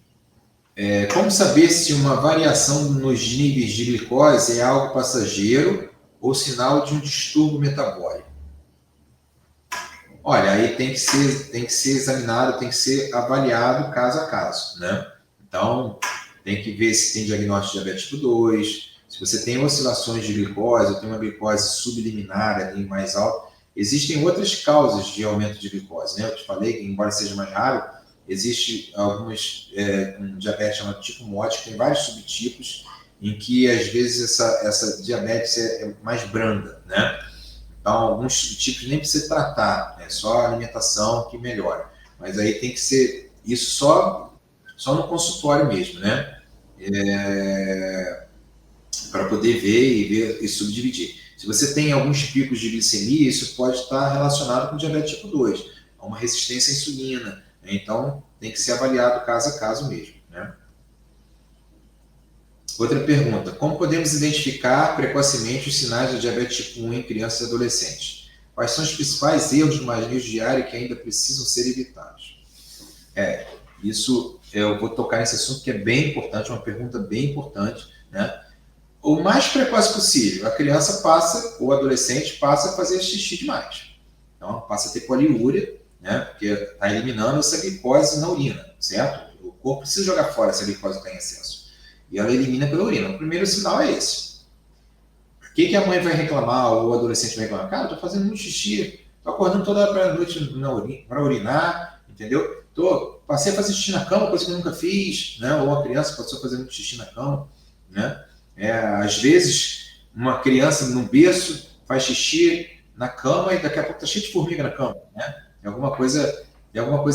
Como saber se uma variação nos níveis de glicose é algo passageiro ou sinal de um distúrbio metabólico? Olha, aí tem que ser examinado, tem que ser avaliado caso a caso, né? Então, tem que ver se tem diagnóstico de diabetes tipo 2, se você tem oscilações de glicose, ou tem uma glicose subliminar ali mais alta. Existem outras causas de aumento de glicose, né? Eu te falei que, embora seja mais raro, existe algumas um diabetes chamado tipo MODS, tem vários subtipos, em que às vezes essa diabetes é mais branda, né? Então, alguns subtipos nem precisa tratar, é só a alimentação que melhora. Mas aí tem que ser isso só no consultório mesmo, né? Para poder ver e subdividir. Se você tem alguns picos de glicemia, isso pode estar relacionado com diabetes tipo 2, a uma resistência à insulina, né? Então, tem que ser avaliado caso a caso mesmo, né? Outra pergunta. Como podemos identificar precocemente os sinais do diabetes tipo 1 em crianças e adolescentes? Quais são os principais erros do manejo diário que ainda precisam ser evitados? Isso eu vou tocar nesse assunto que é bem importante, uma pergunta bem importante, né? O mais precoce possível, a criança passa, ou adolescente passa a fazer xixi demais. Então, passa a ter poliúria, né? Porque está eliminando essa glicose na urina, certo? O corpo precisa jogar fora essa glicose que está em excesso. E ela elimina pela urina. O primeiro sinal é esse. O que a mãe vai reclamar, ou o adolescente vai reclamar? Cara, eu estou fazendo muito xixi, estou acordando toda hora noite para urinar, entendeu? Passei a fazer xixi na cama, coisa que eu nunca fiz, né? Ou a criança passou a fazer muito xixi na cama, né? Às vezes, uma criança no berço faz xixi na cama e daqui a pouco está cheio de formiga na cama, né? Tem alguma coisa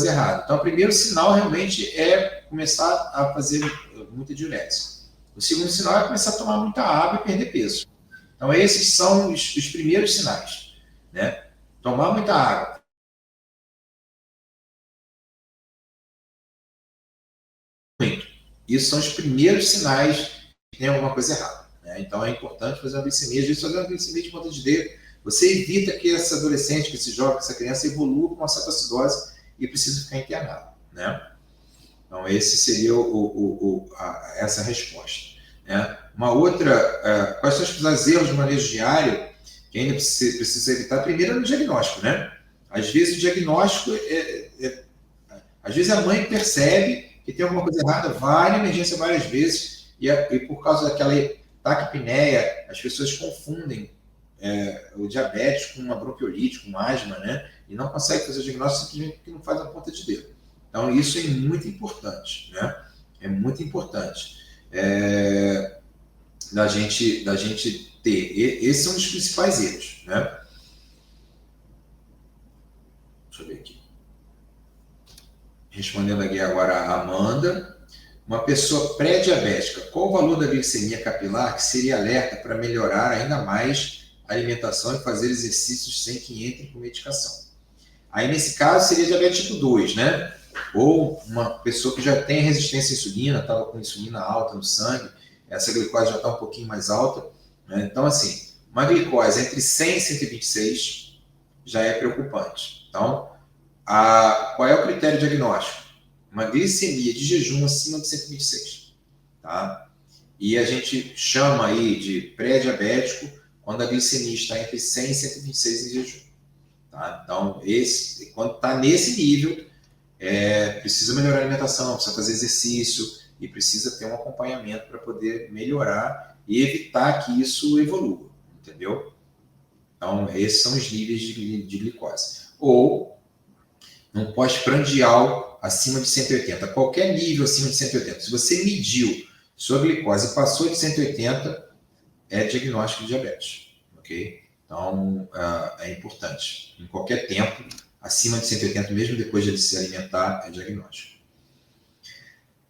errada. Então, o primeiro sinal realmente é começar a fazer muita diurese. O segundo sinal é começar a tomar muita água e perder peso. Então, esses são os primeiros sinais, né? Tomar muita água. Muito. Isso são os primeiros sinais que tem alguma coisa errada, né? Então, é importante fazer uma glicemia. Às vezes, fazer uma glicemia de ponta de dedo, você evita que esse adolescente, que esse jovem, que essa criança evolua com uma cetoacidose e precisa ficar internado, né? Então, esse seria essa resposta, né? Uma outra, quais são os principais erros de manejo diário que ainda precisa evitar? Primeiro é no diagnóstico, né? Às vezes o diagnóstico às vezes a mãe percebe que tem alguma coisa errada, vai na emergência várias vezes e por causa daquela taquipneia, as pessoas confundem o diabetes com uma bronquiolite, com asma, né? E não consegue fazer o diagnóstico simplesmente porque não faz a ponta de dedo. Então, isso é muito importante, né? É muito importante da gente ter. Esses são os principais erros, né? Deixa eu ver aqui. Respondendo aqui agora a Amanda. Uma pessoa pré-diabética, qual o valor da glicemia capilar que seria alerta para melhorar ainda mais a alimentação e fazer exercícios sem que entre com medicação? Aí, nesse caso, seria diabetes tipo 2, né? Ou uma pessoa que já tem resistência à insulina, estava com insulina alta no sangue, essa glicose já está um pouquinho mais alta, né? Então, assim, uma glicose entre 100 e 126 já é preocupante. Então, qual é o critério diagnóstico? Uma glicemia de jejum acima de 126, tá? E a gente chama aí de pré-diabético quando a glicemia está entre 100 e 126 em jejum, tá? Então, quando está nesse nível, precisa melhorar a alimentação, precisa fazer exercício e precisa ter um acompanhamento para poder melhorar e evitar que isso evolua, entendeu? Então, esses são os níveis de glicose. Ou no pós-prandial acima de 180. Qualquer nível acima de 180. Se você mediu sua glicose e passou de 180, é diagnóstico de diabetes. Ok? Então, é importante. Em qualquer tempo, acima de 180, mesmo depois de se alimentar, é diagnóstico.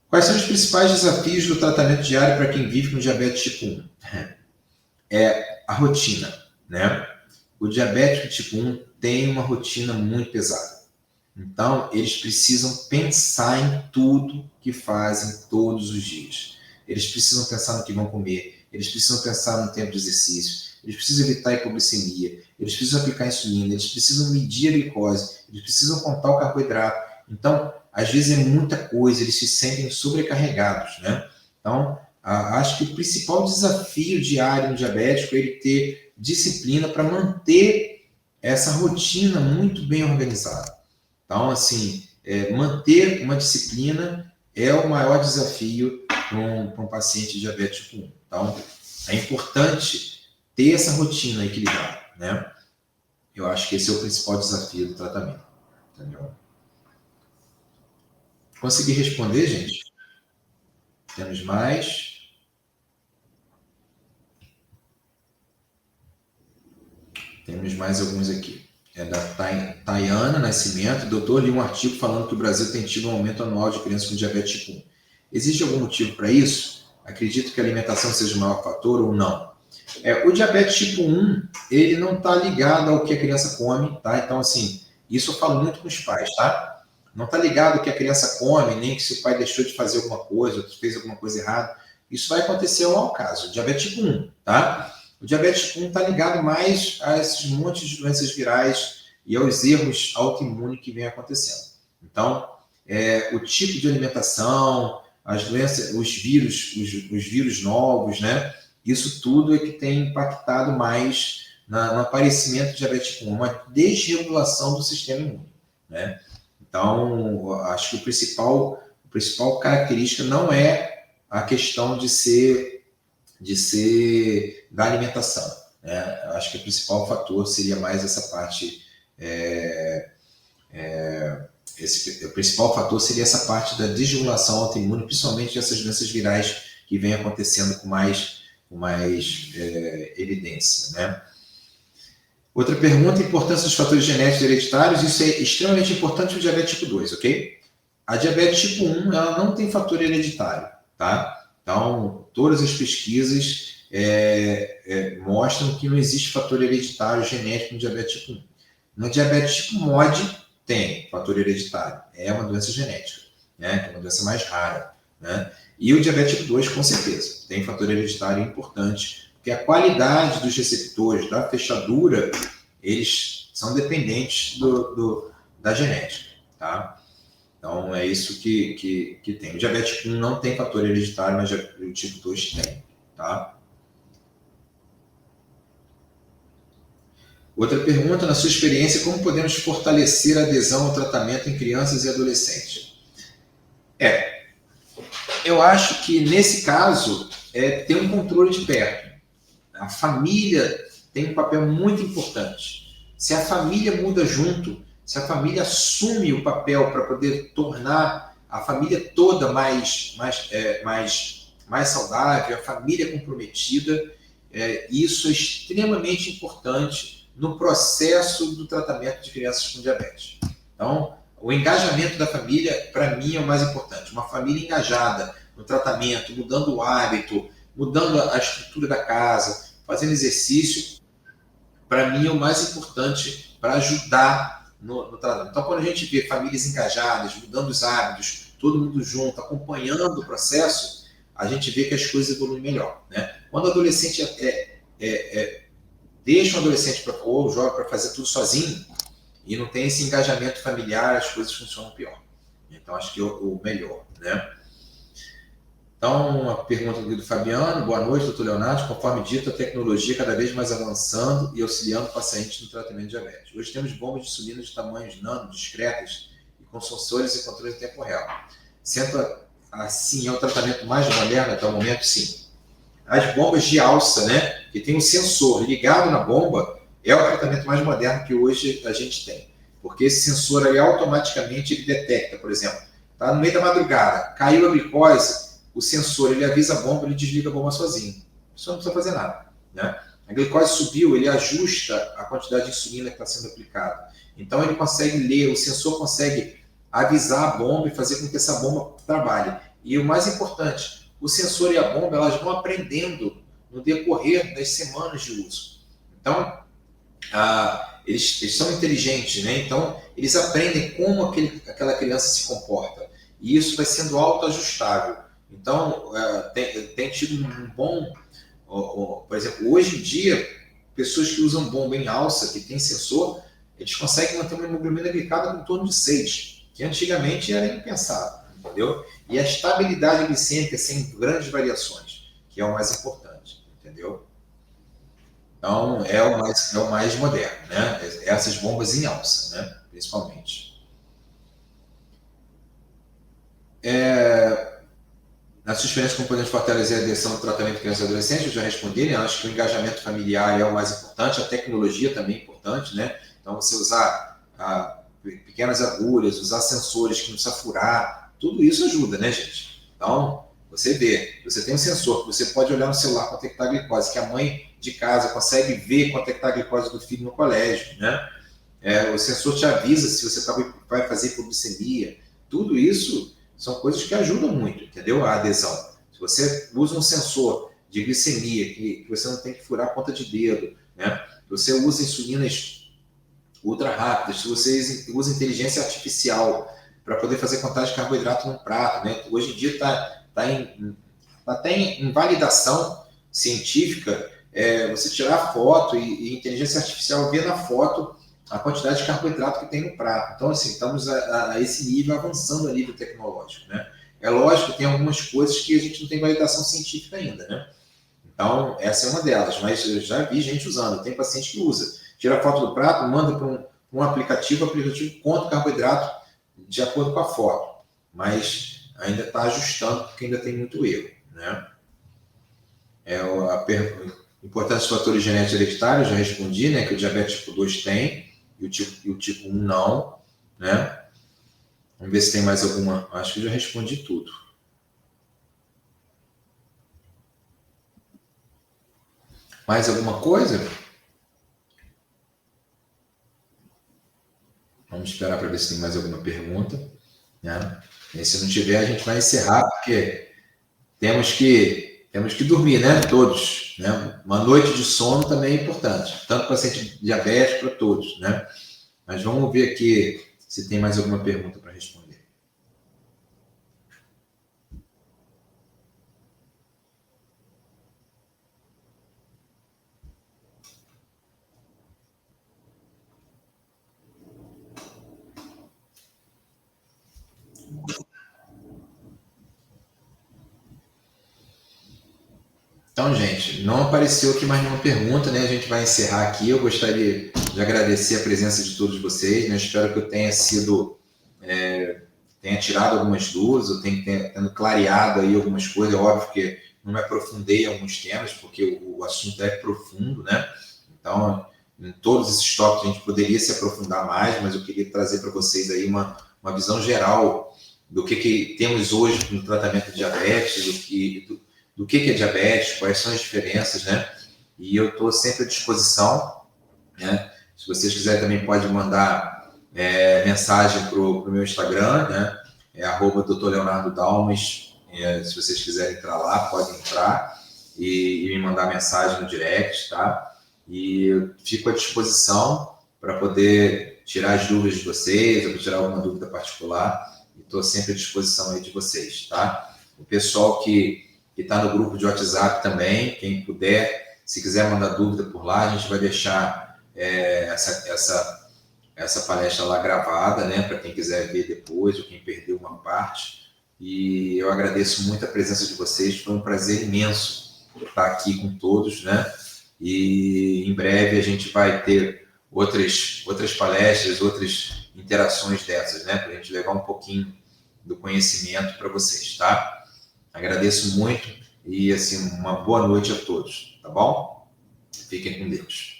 Quais são os principais desafios do tratamento diário para quem vive com diabetes tipo 1? É a rotina, né? O diabético tipo 1 tem uma rotina muito pesada. Então, eles precisam pensar em tudo que fazem todos os dias. Eles precisam pensar no que vão comer, eles precisam pensar no tempo de exercício, eles precisam evitar a hipoglicemia, eles precisam aplicar insulina, eles precisam medir a glicose, eles precisam contar o carboidrato. Então, às vezes é muita coisa, eles se sentem sobrecarregados, né? Então, acho que o principal desafio diário no diabético é ele ter disciplina para manter essa rotina muito bem organizada. Então, assim, manter uma disciplina é o maior desafio para um paciente diabético tipo 1. Então, é importante ter essa rotina equilibrada, né? Eu acho que esse é o principal desafio do tratamento. Entendeu? Consegui responder, gente? Temos mais? Temos mais alguns aqui. É da Tayana Nascimento. Doutor, li um artigo falando que o Brasil tem tido um aumento anual de crianças com diabetes tipo 1. Existe algum motivo para isso? Acredito que a alimentação seja o maior fator ou não? O diabetes tipo 1, ele não está ligado ao que a criança come, tá? Então, assim, isso eu falo muito com os pais, tá? Não está ligado ao que a criança come, nem que se o pai deixou de fazer alguma coisa, ou fez alguma coisa errada. Isso vai acontecer ao caso. Diabetes tipo 1, tá? O diabetes tipo 1 está ligado mais a esses montes de doenças virais e aos erros autoimunes que vem acontecendo. Então, o tipo de alimentação, as doenças, os vírus novos, né? Isso tudo é que tem impactado mais no aparecimento de diabetes tipo 1, uma desregulação do sistema imune, né? Então, acho que a principal característica não é a questão de ser da alimentação, né? Acho que o principal fator seria mais essa parte, o principal fator seria essa parte da desregulação autoimune, principalmente essas doenças virais que vem acontecendo com mais evidência, né? Outra pergunta, importância dos fatores genéticos hereditários. Isso é extremamente importante no diabetes tipo 2, ok? A diabetes tipo 1, ela não tem fator hereditário, tá? Então, todas as pesquisas mostram que não existe fator hereditário genético no diabetes tipo 1. No diabetes tipo MOD, tem fator hereditário. É uma doença genética, né? É uma doença mais rara, né? E o diabetes tipo 2, com certeza, tem fator hereditário importante, porque a qualidade dos receptores, da fechadura, eles são dependentes da genética, tá? Então, é isso que tem. O diabetes tipo 1 não tem fator hereditário, mas o tipo 2 tem, tá? Outra pergunta, na sua experiência, como podemos fortalecer a adesão ao tratamento em crianças e adolescentes? Eu acho que, nesse caso, ter um controle de perto. A família tem um papel muito importante. Se a família muda junto, se a família assume o papel para poder tornar a família toda mais saudável, a família comprometida, isso é extremamente importante no processo do tratamento de crianças com diabetes. Então, o engajamento da família, para mim, é o mais importante. Uma família engajada no tratamento, mudando o hábito, mudando a estrutura da casa, fazendo exercício, para mim é o mais importante para ajudar no tratamento. Então, quando a gente vê famílias engajadas, mudando os hábitos, todo mundo junto, acompanhando o processo, a gente vê que as coisas evoluem melhor, né? Quando o adolescente deixa o adolescente ou o jovem para fazer tudo sozinho e não tem esse engajamento familiar, as coisas funcionam pior. Então, acho que é o melhor, né? Então, uma pergunta aqui do Fabiano. Boa noite, doutor Leonardo. Conforme dito, a tecnologia cada vez mais avançando e auxiliando pacientes no tratamento de diabetes. Hoje temos bombas de insulina de tamanhos nano, discretas e com sensores e controle em tempo real. Sendo assim, é o tratamento mais moderno até o momento? Sim. As bombas de alça, né, que tem um sensor ligado na bomba, é o tratamento mais moderno que hoje a gente tem. Porque esse sensor ali automaticamente ele detecta, por exemplo, está no meio da madrugada, caiu a glicose, o sensor ele avisa a bomba, ele desliga a bomba sozinho. Isso não precisa fazer nada, né? A glicose subiu, ele ajusta a quantidade de insulina que está sendo aplicada. Então ele consegue ler, o sensor consegue avisar a bomba e fazer com que essa bomba trabalhe. E o mais importante, o sensor e a bomba elas vão aprendendo no decorrer das semanas de uso. Então, eles são inteligentes, né? Então eles aprendem como aquela criança se comporta. E isso vai sendo autoajustável. Então, tem tido um bom... Por exemplo, hoje em dia, pessoas que usam bomba em alça, que tem sensor, eles conseguem manter uma hemoglobina glicada em torno de 6, que antigamente era impensável, entendeu? E a estabilidade glicêmica sem grandes variações, que é o mais importante, entendeu? Então, é o mais moderno, né? Essas bombas em alça, né? Principalmente. Na sua experiência, como podemos fortalecer a adesão ao tratamento de crianças e adolescentes? Eu já respondi, né? Acho que o engajamento familiar é o mais importante, a tecnologia também é importante, né? Então, você usar pequenas agulhas, usar sensores que não precisa furar, tudo isso ajuda, né, gente? Então, você vê, você tem um sensor que você pode olhar no celular quanto é que está a glicose, que a mãe de casa consegue ver quanto é que está a glicose do filho no colégio, né? O sensor te avisa se você vai fazer hipoglicemia. Tudo isso são coisas que ajudam muito, entendeu? A adesão. Se você usa um sensor de glicemia, que você não tem que furar a ponta de dedo, né? Você usa insulinas ultra rápidas, se você usa inteligência artificial para poder fazer contagem de carboidrato num prato, né? Hoje em dia está até em validação científica, você tirar a foto e inteligência artificial ver na foto a quantidade de carboidrato que tem no prato. Então, assim, estamos a esse nível, avançando a nível tecnológico, né? É lógico que tem algumas coisas que a gente não tem validação científica ainda, né? Então, essa é uma delas, mas eu já vi gente usando, tem paciente que usa. Tira a foto do prato, manda para um aplicativo, o aplicativo conta o carboidrato de acordo com a foto, mas ainda está ajustando, porque ainda tem muito erro, né? Importância dos fatores genéticos hereditários, já respondi, né? Que o diabetes tipo 2 tem, e o tipo 1 não, né? Vamos ver se tem mais alguma. Acho que eu já respondi tudo. Mais alguma coisa? Vamos esperar para ver se tem mais alguma pergunta, né? E se não tiver, a gente vai encerrar, porque temos que dormir, né? Todos, né? Uma noite de sono também é importante, tanto para paciente diabético, para todos, né? Mas vamos ver aqui se tem mais alguma pergunta para responder. Então, gente, não apareceu aqui mais nenhuma pergunta, né? A gente vai encerrar aqui. Eu gostaria de agradecer a presença de todos vocês, né? Espero que eu tenha tenha tirado algumas dúvidas, eu tendo clareado aí algumas coisas. É óbvio que não me aprofundei em alguns temas, porque o assunto é profundo, né? Então, em todos esses tópicos a gente poderia se aprofundar mais, mas eu queria trazer para vocês aí uma visão geral do que temos hoje no tratamento de diabetes, do que é diabetes, quais são as diferenças, né? E eu estou sempre à disposição, né? Se vocês quiserem também pode mandar mensagem para o meu Instagram, né? @Dr. Leonardo Dalmas. Se vocês quiserem entrar lá, podem entrar e me mandar mensagem no direct, tá? E eu fico à disposição para poder tirar as dúvidas de vocês, ou tirar alguma dúvida particular. Estou sempre à disposição aí de vocês, tá? O pessoal que está no grupo de WhatsApp também, quem puder, se quiser mandar dúvida por lá, a gente vai deixar essa palestra lá gravada, né, para quem quiser ver depois, ou quem perdeu uma parte. E eu agradeço muito a presença de vocês, foi um prazer imenso estar aqui com todos, né? E em breve a gente vai ter outras palestras, outras interações dessas, né, para a gente levar um pouquinho do conhecimento para vocês, tá? Agradeço muito e, assim, uma boa noite a todos, tá bom? Fiquem com Deus.